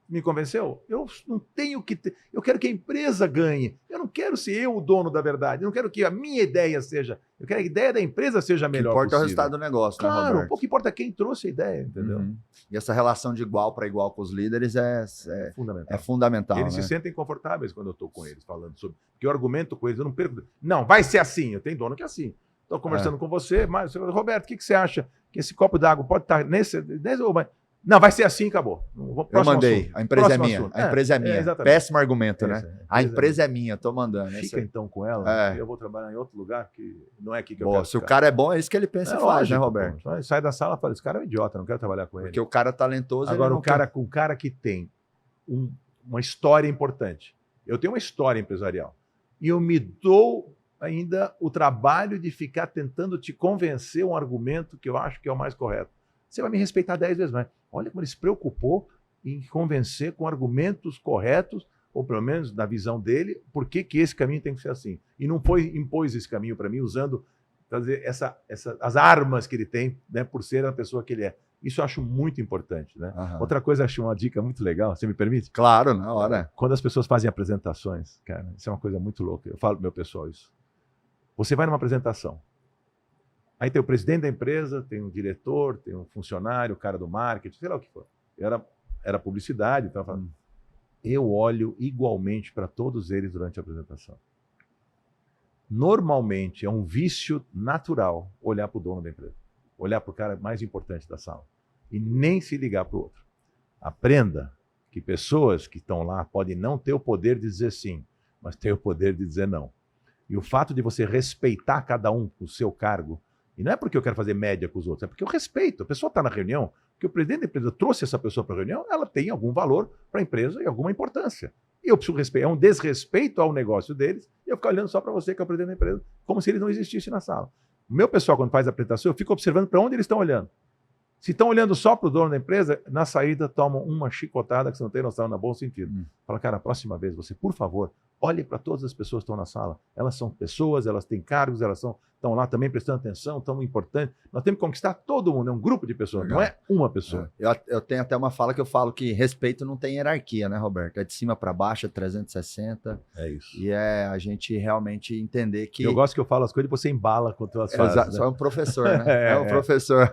Me convenceu? Eu não tenho que ter. Eu quero que a empresa ganhe. Eu não quero ser eu o dono da verdade. Eu não quero que a minha ideia seja. Eu quero que a ideia da empresa seja a melhor possível. O que importa é o resultado do negócio, claro, né, Roberto? O que importa é quem trouxe a ideia, entendeu? E essa relação de igual para igual com os líderes é fundamental. É fundamental. Eles se sentem confortáveis quando eu estou com eles, falando sobre. Porque eu argumento com eles, eu não perco. Não, vai ser assim. Eu tenho dono que é assim. Estou conversando com você, mas, Roberto, o que você acha que esse copo d'água pode estar nesse não, vai ser assim, acabou. Eu mandei. Assunto. A empresa é minha. A empresa é minha. Péssimo argumento, né? A empresa é minha, tô mandando. Fica então com ela. Eu vou trabalhar em outro lugar que não é aqui que eu quero. Se o cara é bom, é isso que ele pensa e faz, né, Roberto? Sai da sala e fala, esse cara é um idiota, não quero trabalhar com ele. Porque o cara é talentoso. Agora, o cara que tem uma história importante. Eu tenho uma história empresarial. E eu me dou ainda o trabalho de ficar tentando te convencer um argumento que eu acho que é o mais correto. Você vai me respeitar 10 vezes mais. Olha como ele se preocupou em convencer com argumentos corretos, ou pelo menos na visão dele, por que esse caminho tem que ser assim. E não impôs esse caminho para mim usando as armas que ele tem, né, por ser a pessoa que ele é. Isso eu acho muito importante. Né? Outra coisa, acho uma dica muito legal, você me permite? Claro, na hora. Quando as pessoas fazem apresentações, cara, isso é uma coisa muito louca. Eu falo pro meu pessoal isso. Você vai numa apresentação. Aí tem o presidente da empresa, tem um diretor, tem um funcionário, o cara do marketing, sei lá o que for. Era publicidade, então eu falo, eu olho igualmente para todos eles durante a apresentação. Normalmente é um vício natural olhar para o dono da empresa, olhar para o cara mais importante da sala e nem se ligar para o outro. Aprenda que pessoas que estão lá podem não ter o poder de dizer sim, mas ter o poder de dizer não. E o fato de você respeitar cada um o seu cargo, e não é porque eu quero fazer média com os outros, é porque eu respeito. A pessoa está na reunião, que o presidente da empresa trouxe essa pessoa para a reunião, ela tem algum valor para a empresa e alguma importância. E eu preciso respeitar. É um desrespeito ao negócio deles, e eu fico olhando só para você, que é o presidente da empresa, como se ele não existisse na sala. O meu pessoal, quando faz a apresentação, eu fico observando para onde eles estão olhando. Se estão olhando só para o dono da empresa, na saída tomam uma chicotada que você não tem noção, no bom sentido. Fala, cara, a próxima vez você, por favor, olhe para todas as pessoas que estão na sala. Elas são pessoas, elas têm cargos, elas estão lá também prestando atenção, tão importantes. Nós temos que conquistar todo mundo, é um grupo de pessoas, legal. Não é uma pessoa. Eu tenho até uma fala que eu falo que respeito não tem hierarquia, né, Roberto? É de cima para baixo, é 360. É isso. E é a gente realmente entender que... Eu gosto que eu falo as coisas e você embala quando elas fazem. Exato, né? Só é um professor, né? É um professor.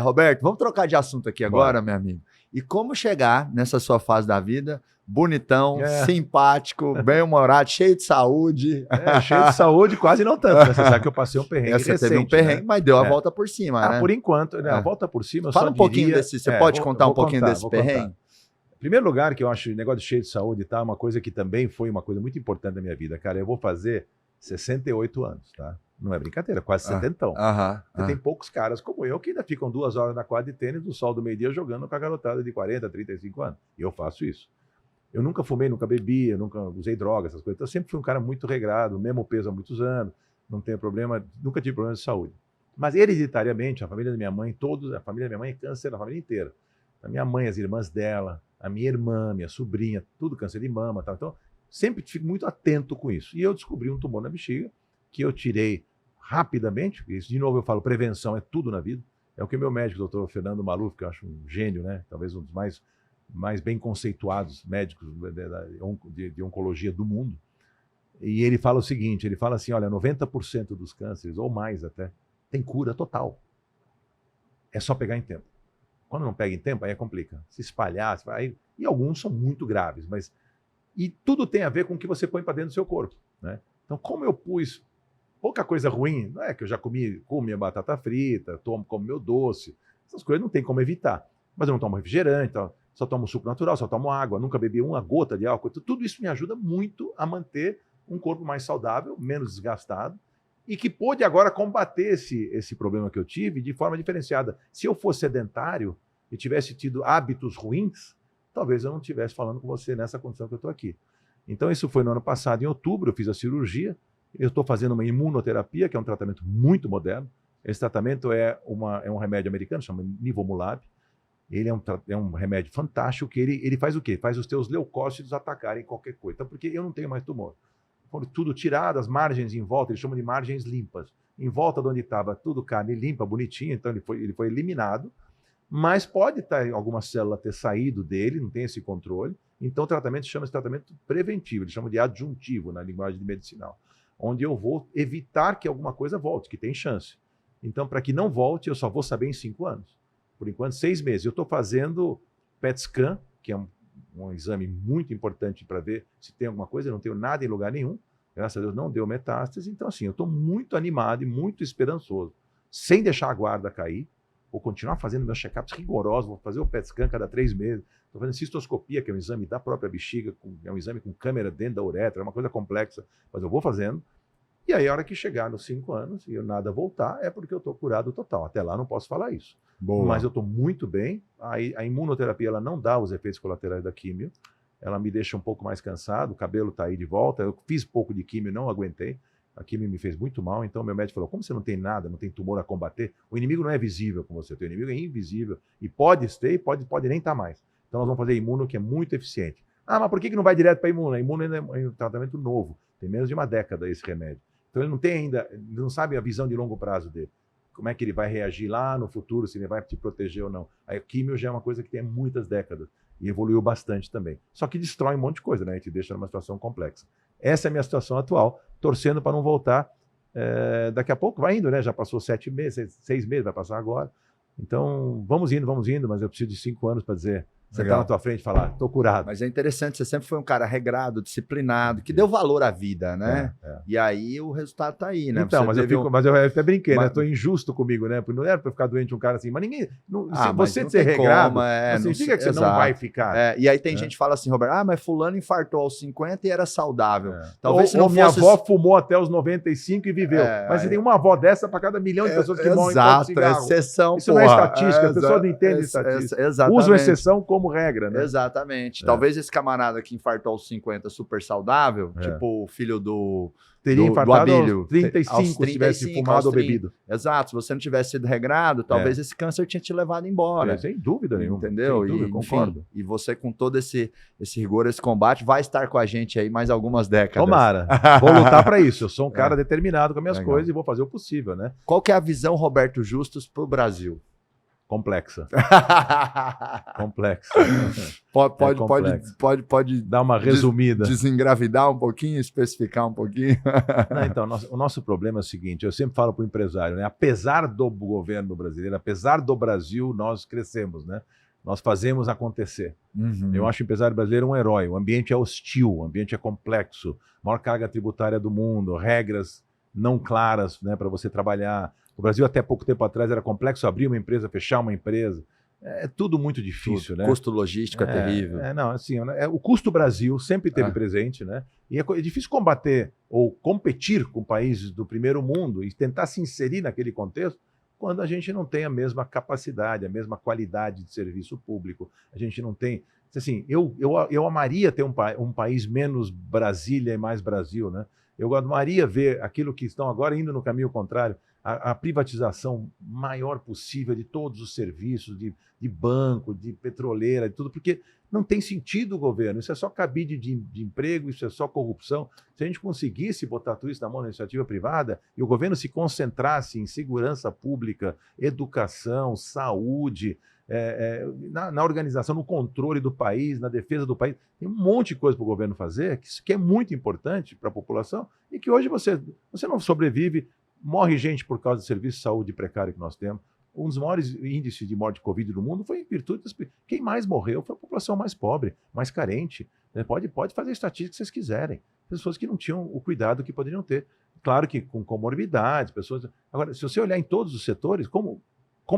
Roberto, vamos trocar de assunto aqui agora, meu amigo. E como chegar nessa sua fase da vida... bonitão, simpático, bem-humorado, cheio de saúde. Cheio de saúde, quase não tanto. Né? Você sabe que eu passei um perrengue recente. Você teve um perrengue, né? Mas deu a volta por cima, né? Por enquanto, né? A volta por cima, eu Fala só um pouquinho diria... desse... Você pode contar um pouquinho desse perrengue? Em primeiro lugar, que eu acho o negócio de cheio de saúde, tá? Uma coisa que também foi uma coisa muito importante da minha vida. Cara, eu vou fazer 68 anos, tá? Não é brincadeira, quase 70. Você tem poucos caras como eu que ainda ficam 2 horas na quadra de tênis no sol do meio-dia jogando com a garotada de 40, 35 anos. E eu faço isso. Eu nunca fumei, nunca bebi, nunca usei drogas, essas coisas. Então, eu sempre fui um cara muito regrado, mesmo peso há muitos anos, não tenho problema, nunca tive problema de saúde. Mas hereditariamente, a família da minha mãe, a família da minha mãe é câncer, a família inteira. A minha mãe, as irmãs dela, a minha irmã, minha sobrinha, tudo câncer de mama, tal. Então, sempre fico muito atento com isso. E eu descobri um tumor na bexiga, que eu tirei rapidamente, isso de novo eu falo, prevenção é tudo na vida. É o que meu médico, o doutor Fernando Maluf, que eu acho um gênio, né? Talvez um dos mais bem conceituados médicos de oncologia do mundo. E ele fala o seguinte, ele fala assim, olha, 90% dos cânceres, ou mais até, tem cura total. É só pegar em tempo. Quando não pega em tempo, aí complica. Se espalhar, e alguns são muito graves, mas E tudo tem a ver com o que você põe para dentro do seu corpo, né? Então, como eu pus pouca coisa ruim, não é que eu já comia batata frita, como meu doce, essas coisas não tem como evitar. Mas eu não tomo refrigerante, só tomo suco natural, só tomo água, nunca bebi uma gota de álcool. Tudo isso me ajuda muito a manter um corpo mais saudável, menos desgastado, e que pôde agora combater esse problema que eu tive de forma diferenciada. Se eu fosse sedentário e tivesse tido hábitos ruins, talvez eu não estivesse falando com você nessa condição que eu estou aqui. Então, isso foi no ano passado, em outubro, eu fiz a cirurgia. Eu estou fazendo uma imunoterapia, que é um tratamento muito moderno. Esse tratamento é um remédio americano, chama Nivolumab. Ele é um remédio fantástico, que ele faz o quê? Faz os teus leucócitos atacarem qualquer coisa. Então, porque eu não tenho mais tumor. Foram tudo tirado, as margens em volta, eles chamam de margens limpas. Em volta de onde estava tudo carne limpa, bonitinha, então ele foi eliminado. Mas pode alguma célula ter saído dele, não tem esse controle. Então o tratamento chama-se tratamento preventivo, eles chamam de adjuntivo na linguagem de medicinal, onde eu vou evitar que alguma coisa volte, que tem chance. Então, para que não volte, eu só vou saber em 5 anos. Por enquanto, 6 meses. Eu estou fazendo PET scan, que é um exame muito importante para ver se tem alguma coisa. Eu não tenho nada em lugar nenhum. Graças a Deus não deu metástase. Então, assim, eu estou muito animado e muito esperançoso, sem deixar a guarda cair. Vou continuar fazendo meus check-ups rigorosos, vou fazer o PET scan cada 3 meses. Estou fazendo cistoscopia, que é um exame da própria bexiga, é um exame com câmera dentro da uretra, é uma coisa complexa, mas eu vou fazendo. E aí, a hora que chegar nos 5 anos e eu nada voltar, é porque eu estou curado total. Até lá não posso falar isso. Boa. Mas eu estou muito bem. A imunoterapia ela não dá os efeitos colaterais da químio. Ela me deixa um pouco mais cansado, o cabelo está aí de volta. Eu fiz pouco de químio, não aguentei. A químio me fez muito mal, então meu médico falou, como você não tem nada, não tem tumor a combater, o inimigo não é visível com você, o teu inimigo é invisível. E pode ter, pode nem estar mais. Então nós vamos fazer imuno, que é muito eficiente. Ah, mas por que não vai direto para imuno? A imuno é um tratamento novo, tem menos de uma década esse remédio. Então ele não tem ainda, ele não sabe a visão de longo prazo dele. Como é que ele vai reagir lá no futuro, se ele vai te proteger ou não. A químio já é uma coisa que tem muitas décadas e evoluiu bastante também. Só que destrói um monte de coisa, né? E te deixa numa situação complexa. Essa é a minha situação atual, torcendo para não voltar. Daqui a pouco vai indo, né? Já passou 7 meses, 6 meses, vai passar agora. Então, vamos indo, mas eu preciso de 5 anos para dizer, você está na tua frente e falar, estou curado. Mas é interessante, você sempre foi um cara regrado, disciplinado, que deu valor à vida, né? E aí o resultado tá aí, né? Então, mas eu até brinquei, né? Estou injusto comigo, né? Porque não era para ficar doente um cara assim, mas ninguém... se você ser regrado, não significa que você não vai ficar. E aí tem gente que fala assim, Roberto, mas fulano infartou aos 50 e era saudável. Talvez ou minha avó fumou até os 95 e viveu. Mas você tem uma avó dessa para cada milhão de pessoas que morrem com cigarro. Exceção, isso não é estatística, as pessoas não entendem estatística. Usam exceção como regra, né? Exatamente. Talvez esse camarada que infartou aos 50 super saudável, tipo o filho teria infartado Abílio, aos 35 se tivesse fumado ou bebido. Exato. Se você não tivesse sido regrado, talvez esse câncer tinha te levado embora. Sem dúvida nenhuma. Entendeu? Sem dúvida, concordo. E você com todo esse rigor, esse combate, vai estar com a gente aí mais algumas décadas. Tomara. Vou lutar para isso. Eu sou um cara determinado com as minhas coisas e vou fazer o possível, né? Qual que é a visão, Roberto Justus, para o Brasil? Complexa. Pode dar uma resumida. Desengravidar um pouquinho, especificar um pouquinho. Não, então, o nosso problema é o seguinte, eu sempre falo para o empresário, né? Apesar do governo brasileiro, apesar do Brasil, nós crescemos, né? Nós fazemos acontecer. Eu acho o empresário brasileiro um herói. O ambiente é hostil, o ambiente é complexo, maior carga tributária do mundo, regras não claras, né, para você trabalhar. O Brasil, até pouco tempo atrás, era complexo abrir uma empresa, fechar uma empresa. É tudo muito difícil, né? O custo logístico é terrível. O custo Brasil sempre teve presente, né? E é difícil combater ou competir com países do primeiro mundo e tentar se inserir naquele contexto quando a gente não tem a mesma capacidade, a mesma qualidade de serviço público. A gente não tem... Assim, eu amaria ter um país menos Brasília e mais Brasil, né? Eu amaria ver aquilo que estão agora indo no caminho contrário, a privatização maior possível de todos os serviços, de banco, de petroleira, de tudo, porque não tem sentido o governo. Isso é só cabide de emprego, isso é só corrupção. Se a gente conseguisse botar tudo isso na mão da iniciativa privada e o governo se concentrasse em segurança pública, educação, saúde, na organização, no controle do país, na defesa do país, tem um monte de coisa para o governo fazer que é muito importante para a população e que hoje você não sobrevive. Morre gente por causa do serviço de saúde precário que nós temos. Um dos maiores índices de morte de Covid do mundo foi em virtude quem mais morreu foi a população mais pobre, mais carente. Pode fazer estatística que vocês quiserem. Pessoas que não tinham o cuidado que poderiam ter. Claro que com comorbidades, pessoas... Agora, se você olhar em todos os setores, como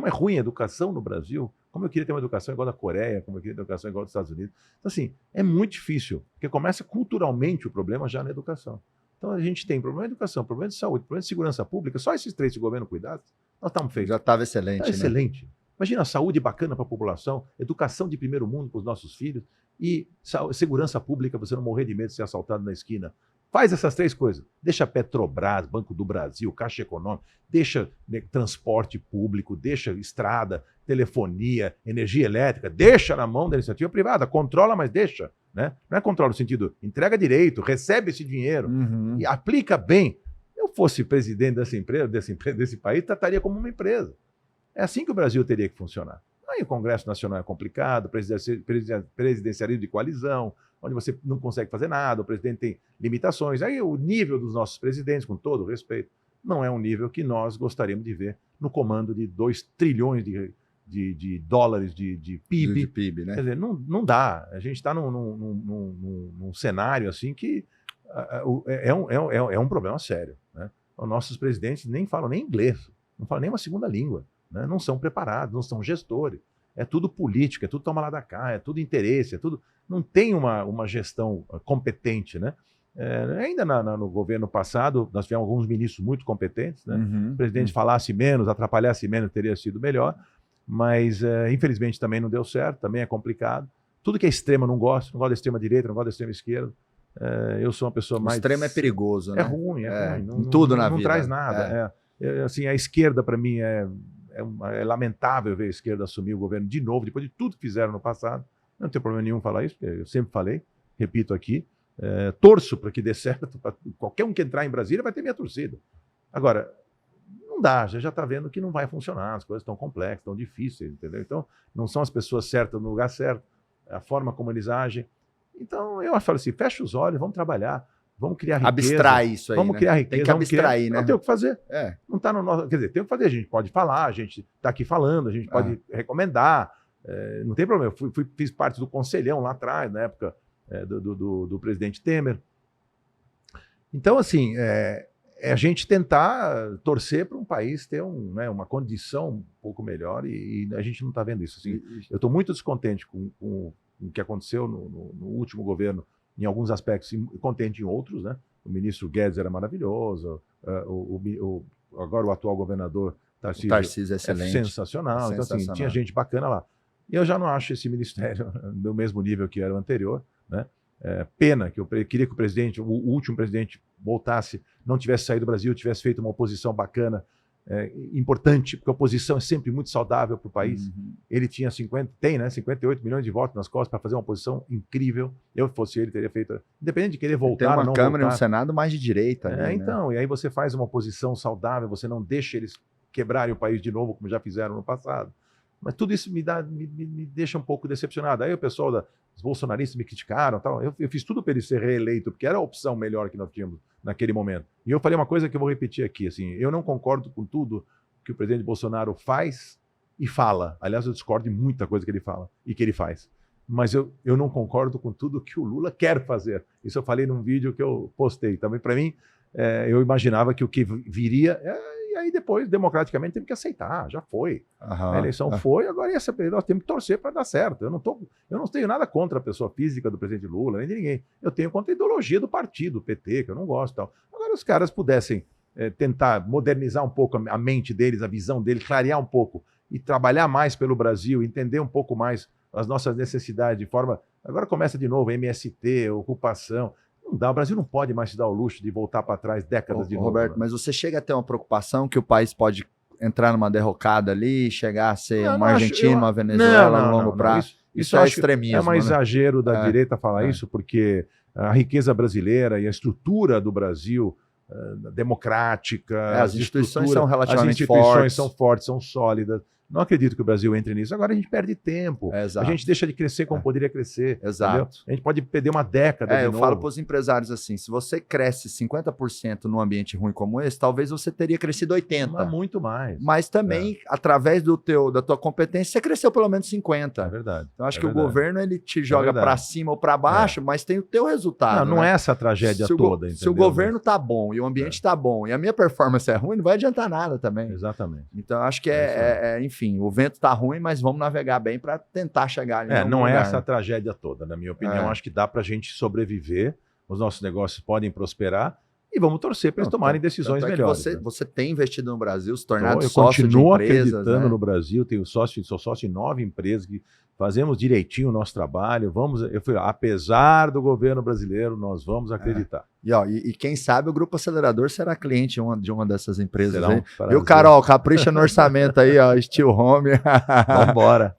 é ruim a educação no Brasil, como eu queria ter uma educação igual a da Coreia, como eu queria ter uma educação igual a dos Estados Unidos. Então, assim, é muito difícil, porque começa culturalmente o problema já na educação. Então, a gente tem problema de educação, problema de saúde, problema de segurança pública, só esses 3 que o governo cuidasse, nós estamos feitos. Já estava excelente, né? Excelente. Imagina a saúde bacana para a população, educação de primeiro mundo para os nossos filhos e segurança pública, você não morrer de medo de ser assaltado na esquina. Faz essas 3 coisas. Deixa Petrobras, Banco do Brasil, Caixa Econômica, deixa transporte público, deixa estrada, telefonia, energia elétrica, deixa na mão da iniciativa privada, controla, mas deixa. Né? Não é controla no sentido, entrega direito, recebe esse dinheiro e aplica bem. Eu fosse presidente dessa empresa, desse país, trataria como uma empresa. É assim que o Brasil teria que funcionar. Aí o Congresso Nacional é complicado, presidencialismo de coalizão, onde você não consegue fazer nada, o presidente tem limitações. Aí o nível dos nossos presidentes, com todo o respeito, não é um nível que nós gostaríamos de ver no comando de 2 trilhões de dólares de PIB. De PIB, né? Quer dizer, não dá. A gente está num cenário assim que é um problema sério. Né? Os nossos presidentes nem falam nem inglês, não falam nem uma segunda língua. Né? Não são preparados, não são gestores. É tudo política, é tudo toma lá da cá, é tudo interesse, é tudo... Não tem uma gestão competente, né? Ainda no governo passado, nós tivemos alguns ministros muito competentes, né? O presidente falasse menos, atrapalhasse menos, teria sido melhor, mas infelizmente também não deu certo, também é complicado. Tudo que é extremo eu não gosto da extrema direita, não gosto da extrema esquerda. Eu sou uma pessoa mais... O extremo é perigoso, né? É ruim, é ruim. Tudo na vida. Não traz nada. Assim, a esquerda, para mim, é lamentável ver a esquerda assumir o governo de novo, depois de tudo que fizeram no passado. Não tenho problema nenhum falar isso, porque eu sempre falei, repito aqui, torço para que dê certo, qualquer um que entrar em Brasília vai ter minha torcida. Agora, não dá, já está vendo que não vai funcionar, as coisas estão complexas, estão difíceis, entendeu? Então, não são as pessoas certas no lugar certo, a forma como eles agem. Então, eu falo assim, fecha os olhos, vamos trabalhar, vamos criar riqueza. Abstrai isso aí, vamos criar riqueza. Tem que abstrair, né? Não tem o que fazer. Não está no nosso... Quer dizer, tem o que fazer, a gente pode falar, a gente está aqui falando, a gente pode recomendar, não tem problema. Eu fiz parte do conselhão lá atrás, na época do presidente Temer. Então, assim, a gente tentar torcer para um país ter uma condição um pouco melhor e a gente não está vendo isso. Assim, eu estou muito descontente com o que aconteceu no último governo, em alguns aspectos, e contente em outros, né? O ministro Guedes era maravilhoso, agora o atual governador Tarcísio é excelente. Sensacional. Então, assim, tinha gente bacana lá. E eu já não acho esse ministério do mesmo nível que era o anterior, né? Pena que eu queria que o último presidente voltasse, não tivesse saído do Brasil, tivesse feito uma oposição bacana, importante, porque a oposição é sempre muito saudável para o país. Ele tinha 58 milhões de votos nas costas para fazer uma oposição incrível. Eu, se fosse ele, teria feito, independente de querer voltar ou não voltar. Tem uma Câmara e um Senado mais de direita. Então, e aí você faz uma oposição saudável, você não deixa eles quebrarem o país de novo, como já fizeram no passado. Mas tudo isso me deixa um pouco decepcionado. Aí o pessoal dos bolsonaristas me criticaram. Tal. Eu fiz tudo para ele ser reeleito, porque era a opção melhor que nós tínhamos naquele momento. E eu falei uma coisa que eu vou repetir aqui. Assim, eu não concordo com tudo que o presidente Bolsonaro faz e fala. Aliás, eu discordo de muita coisa que ele fala e que ele faz. Mas eu não concordo com tudo que o Lula quer fazer. Isso eu falei num vídeo que eu postei. Também, para mim, eu imaginava que o que viria... E aí depois, democraticamente, temos que aceitar, já foi. A eleição foi, agora nós temos que torcer para dar certo. Eu não tenho nada contra a pessoa física do presidente Lula, nem de ninguém. Eu tenho contra a ideologia do partido, o PT, que eu não gosto e tal. Agora, os caras pudessem tentar modernizar um pouco a mente deles, a visão deles, clarear um pouco e trabalhar mais pelo Brasil, entender um pouco mais as nossas necessidades de forma... Agora começa de novo, MST, ocupação... Não dá, o Brasil não pode mais se dar o luxo de voltar para trás décadas de novo. Roberto, mas você chega a ter uma preocupação que o país pode entrar numa derrocada ali, chegar a ser uma Argentina, uma Venezuela a longo prazo? Isso é extremismo. É um exagero da direita falar isso, porque a riqueza brasileira e a estrutura do Brasil democrática... As instituições são relativamente fortes. São fortes, são sólidas. Não acredito que o Brasil entre nisso. Agora a gente perde tempo. A gente deixa de crescer como poderia crescer. Exato. Entendeu? A gente pode perder uma década de eu novo. falo para os empresários assim, se você cresce 50% num ambiente ruim como esse, talvez você teria crescido 80%. Mas muito mais. Mas também, através da tua competência, você cresceu pelo menos 50%. É verdade. Então, acho que o governo ele te joga para cima ou para baixo, mas tem o teu resultado. Não é essa tragédia toda, entendeu? Se o governo tá bom e o ambiente tá bom e a minha performance é ruim, não vai adiantar nada também. Exatamente. Então, acho que enfim, o vento tá ruim, mas vamos navegar bem para tentar chegar ali. Não é essa tragédia toda, na minha opinião. Acho que dá para a gente sobreviver, os nossos negócios podem prosperar e vamos torcer para eles tomarem decisões melhores. Você tem investido no Brasil, se tornado sócio de empresas. Eu continuo acreditando no Brasil, sou sócio em 9 empresas que fazemos direitinho o nosso trabalho. Apesar do governo brasileiro, nós vamos acreditar. E quem sabe o Grupo Acelerador será cliente de uma dessas empresas. Viu, Carol? Capricha no orçamento aí, Steel Home.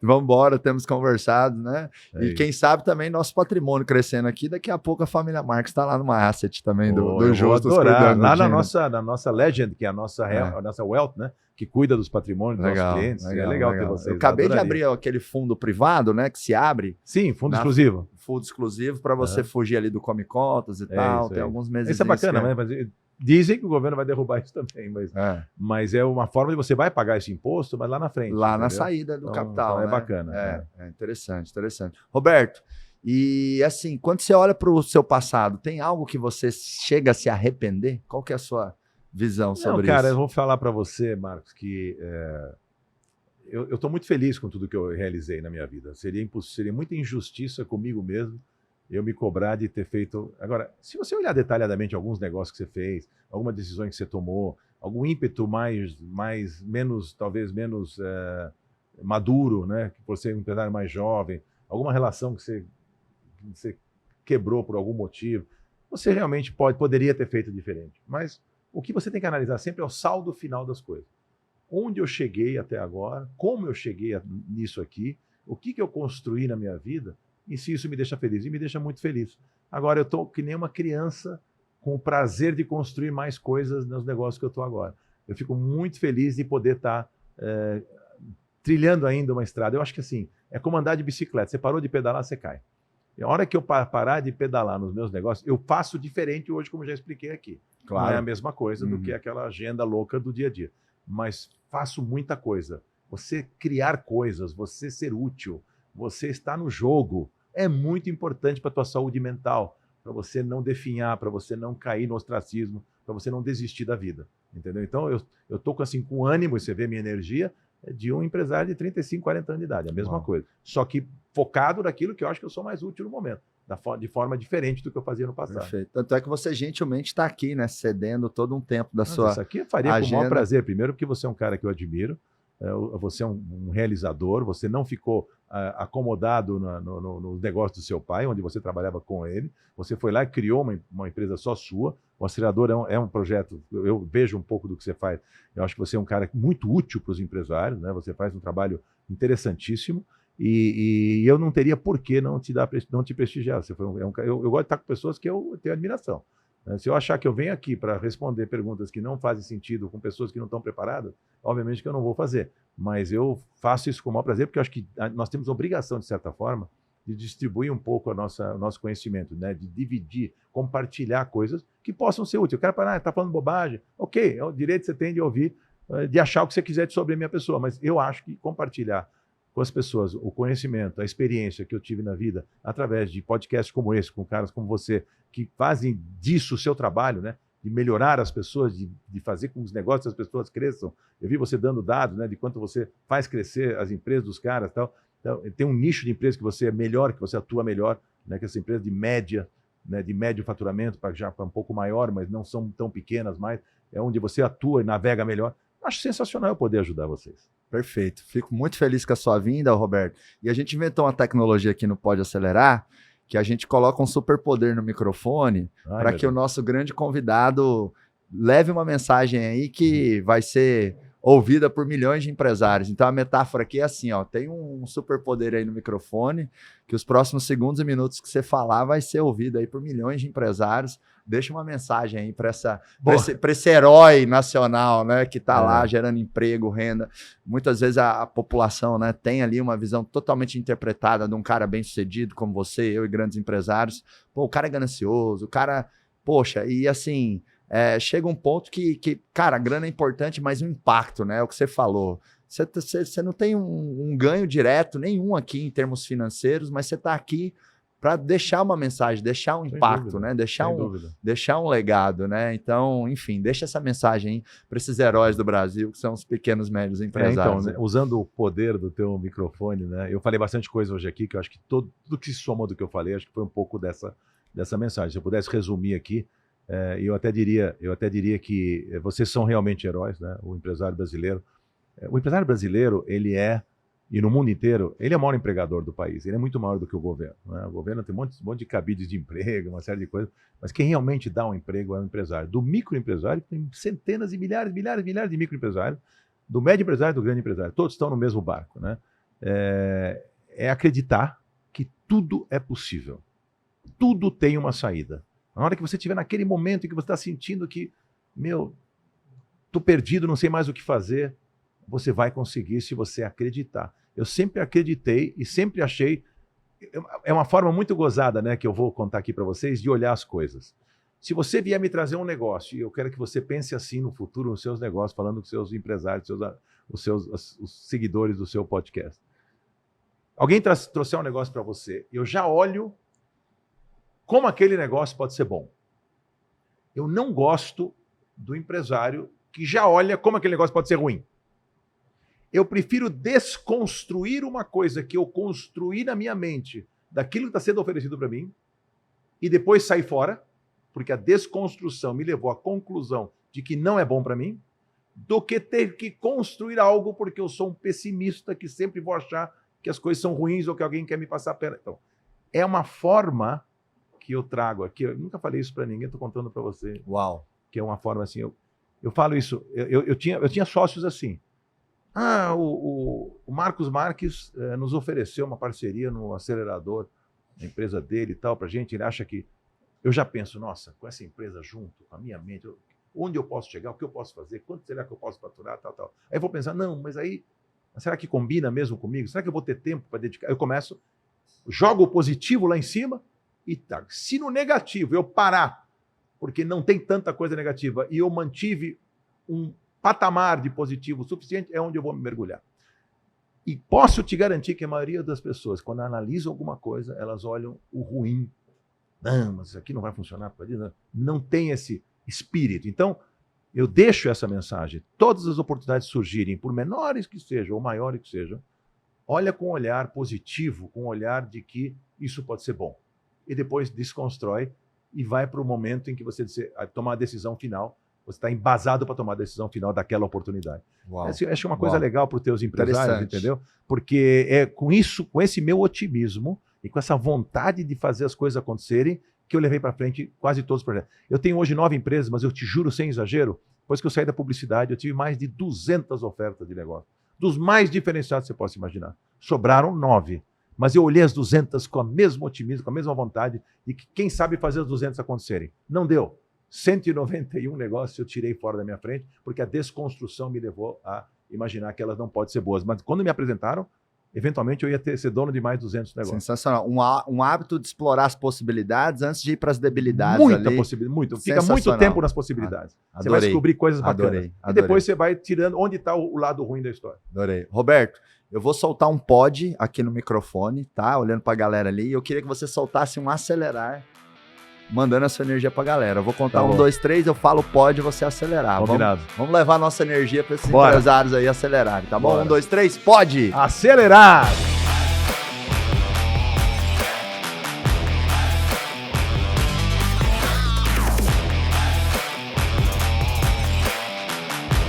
Vambora. Temos conversado, né? E quem sabe também nosso patrimônio crescendo aqui, daqui a pouco a família Marques está lá numa asset também do Justus. Lá na nossa Legend, que é a nossa Wealth, né? Que cuida dos patrimônios dos nossos clientes. É legal ter vocês. Eu acabei de abrir aquele fundo privado, né? Que se abre. Sim, fundo exclusivo. Fundo exclusivo para você fugir ali do Come Cotas e tal. Tem alguns meses. Isso é bacana, mas dizem que o governo vai derrubar isso também. Mas é uma forma de você vai pagar esse imposto, mas lá na frente. Lá na saída do capital. Então é bacana. É interessante. Roberto, e assim, quando você olha para o seu passado, tem algo que você chega a se arrepender? Qual que é a sua visão sobre isso? Eu vou falar para você, Marcos, que eu estou muito feliz com tudo que eu realizei na minha vida. Seria muita injustiça comigo mesmo eu me cobrar de ter feito... Agora, se você olhar detalhadamente alguns negócios que você fez, algumas decisões que você tomou, algum ímpeto talvez menos maduro, né? Por ser um empresário mais jovem, alguma relação que você quebrou por algum motivo, você realmente poderia ter feito diferente. Mas o que você tem que analisar sempre é o saldo final das coisas. Onde eu cheguei até agora, como eu cheguei nisso aqui, o que eu construí na minha vida, e se isso me deixa feliz. E me deixa muito feliz. Agora eu estou que nem uma criança com o prazer de construir mais coisas nos negócios que eu estou agora. Eu fico muito feliz de poder estar trilhando ainda uma estrada. Eu acho que assim, é como andar de bicicleta. Você parou de pedalar, você cai. E a hora que eu parar de pedalar nos meus negócios, eu faço diferente hoje, como já expliquei aqui. Claro. Não é a mesma coisa do que aquela agenda louca do dia a dia. Mas faço muita coisa. Você criar coisas, você ser útil, você estar no jogo, é muito importante para a tua saúde mental, para você não definhar, para você não cair no ostracismo, para você não desistir da vida. Entendeu? Então, eu estou com ânimo, e você vê minha energia, de um empresário de 35, 40 anos de idade, a mesma coisa. Só que focado naquilo que eu acho que eu sou mais útil no momento, de forma diferente do que eu fazia no passado. Perfeito. Tanto é que você gentilmente está aqui, né, cedendo todo um tempo da sua Isso aqui eu faria com o maior prazer. Primeiro porque você é um cara que eu admiro, você é um realizador, você não ficou acomodado no negócio do seu pai, onde você trabalhava com ele, você foi lá e criou uma empresa só sua. O Acelerador é um projeto, eu vejo um pouco do que você faz, eu acho que você é um cara muito útil para os empresários, né? Você faz um trabalho interessantíssimo e eu não teria por que não te prestigiar. Você foi eu gosto de estar com pessoas que eu tenho admiração. Se eu achar que eu venho aqui para responder perguntas que não fazem sentido com pessoas que não estão preparadas, obviamente que eu não vou fazer. Mas eu faço isso com o maior prazer, porque eu acho que nós temos obrigação, de certa forma, de distribuir um pouco o nosso conhecimento, né? De dividir, compartilhar coisas que possam ser úteis. O cara fala, está falando bobagem. Ok, é o direito que você tem de ouvir, de achar o que você quiser sobre a minha pessoa, mas eu acho que compartilhar com as pessoas o conhecimento, a experiência que eu tive na vida, através de podcasts como esse, com caras como você, que fazem disso o seu trabalho, né? De melhorar as pessoas, de fazer com que os negócios das pessoas cresçam. Eu vi você dando dados, né? De quanto você faz crescer as empresas dos caras e tal. Então, tem um nicho de empresa que você é melhor, que você atua melhor, né? Que essa empresa de média, né? De médio faturamento, para um pouco maior, mas não são tão pequenas mais, é onde você atua e navega melhor. Acho sensacional eu poder ajudar vocês. Perfeito. Fico muito feliz com a sua vinda, Roberto. E a gente inventou uma tecnologia aqui no Pode Acelerar, que a gente coloca um superpoder no microfone para que o nosso grande convidado leve uma mensagem aí que vai ser ouvida por milhões de empresários. Então a metáfora aqui é assim, ó, tem um superpoder aí no microfone, que os próximos segundos e minutos que você falar vai ser ouvido aí por milhões de empresários. Deixa uma mensagem aí para esse herói nacional, né, que está lá gerando emprego, renda. Muitas vezes a população, né, tem ali uma visão totalmente interpretada de um cara bem-sucedido como você, eu e grandes empresários. Pô, o cara é ganancioso, o cara... Poxa, e assim, chega um ponto que, cara, a grana é importante, mas o impacto, né, é o que você falou. Você não tem um ganho direto nenhum aqui em termos financeiros, mas você está aqui para deixar uma mensagem, deixar um impacto, né? Deixar um legado, né? Então, enfim, deixa essa mensagem para esses heróis do Brasil, que são os pequenos e médios empresários. Então, né, usando o poder do teu microfone, né? Eu falei bastante coisa hoje aqui, que eu acho que tudo que se somou do que eu falei, acho que foi um pouco dessa mensagem. Se eu pudesse resumir aqui, eu até diria que vocês são realmente heróis, né? O empresário brasileiro, ele é, e no mundo inteiro, ele é o maior empregador do país. Ele é muito maior do que o governo, né? O governo tem um monte de cabides de emprego, uma série de coisas, mas quem realmente dá um emprego é o empresário. Do microempresário, tem centenas e milhares de microempresários, do médio empresário e do grande empresário. Todos estão no mesmo barco, né? É acreditar que tudo é possível. Tudo tem uma saída. Na hora que você estiver naquele momento em que você está sentindo que, estou perdido, não sei mais o que fazer, você vai conseguir se você acreditar. Eu sempre acreditei e sempre achei... É uma forma muito gozada, né, que eu vou contar aqui para vocês, de olhar as coisas. Se você vier me trazer um negócio, e eu quero que você pense assim no futuro, nos seus negócios, falando com seus empresários, os seguidores do seu podcast. Alguém trouxer um negócio para você, eu já olho como aquele negócio pode ser bom. Eu não gosto do empresário que já olha como aquele negócio pode ser ruim. Eu prefiro desconstruir uma coisa que eu construí na minha mente, daquilo que está sendo oferecido para mim, e depois sair fora, porque a desconstrução me levou à conclusão de que não é bom para mim, do que ter que construir algo porque eu sou um pessimista que sempre vou achar que as coisas são ruins ou que alguém quer me passar a perna. Então, é uma forma que eu trago aqui, eu nunca falei isso para ninguém, estou contando para você. Uau! Que é uma forma assim, eu falo isso, eu tinha sócios assim. O Marcos Marques nos ofereceu uma parceria no acelerador, na empresa dele e tal, para a gente. Ele acha que... Eu já penso, nossa, com essa empresa junto, com a minha mente, onde eu posso chegar, o que eu posso fazer, quanto será que eu posso faturar, tal. Aí eu vou pensar, não, mas aí, será que combina mesmo comigo? Será que eu vou ter tempo para dedicar? Eu começo, jogo o positivo lá em cima e tá. Se no negativo eu parar, porque não tem tanta coisa negativa, e eu mantive um patamar de positivo suficiente, é onde eu vou me mergulhar. E posso te garantir que a maioria das pessoas, quando analisam alguma coisa, elas olham o ruim. Não, mas isso aqui não vai funcionar. Não tem esse espírito. Então, eu deixo essa mensagem. Todas as oportunidades surgirem, por menores que sejam ou maiores que sejam, olha com um olhar positivo, com um olhar de que isso pode ser bom. E depois desconstrói e vai para o momento em que você tomar a decisão final. Você está embasado para tomar a decisão final daquela oportunidade. Acho que é uma coisa legal para os teus empresários, entendeu? Porque é com isso, com esse meu otimismo e com essa vontade de fazer as coisas acontecerem, que eu levei para frente quase todos os projetos. Eu tenho hoje 9 empresas, mas eu te juro, sem exagero, depois que eu saí da publicidade, eu tive mais de 200 ofertas de negócio. Dos mais diferenciados que você possa imaginar. Sobraram 9. Mas eu olhei as 200 com o mesmo otimismo, com a mesma vontade de que quem sabe fazer as 200 acontecerem. Não deu. 191 negócios eu tirei fora da minha frente, porque a desconstrução me levou a imaginar que elas não podem ser boas. Mas quando me apresentaram, eventualmente eu ia ser dono de mais 200 negócios. Sensacional. Um hábito de explorar as possibilidades antes de ir para as debilidades. Muita possibilidade. Muito. Fica muito tempo nas possibilidades. Você vai descobrir coisas bacanas. E depois você vai tirando onde está o lado ruim da história. Adorei. Roberto, eu vou soltar um pod aqui no microfone, tá? Olhando para a galera ali. E eu queria que você soltasse um acelerar, mandando a sua energia pra galera. Eu vou contar 1, 2, 3, eu falo pode você acelerar. Vamos levar a nossa energia para esses empresários aí acelerarem, tá bom? 1, 2, 3, pode! Acelerar!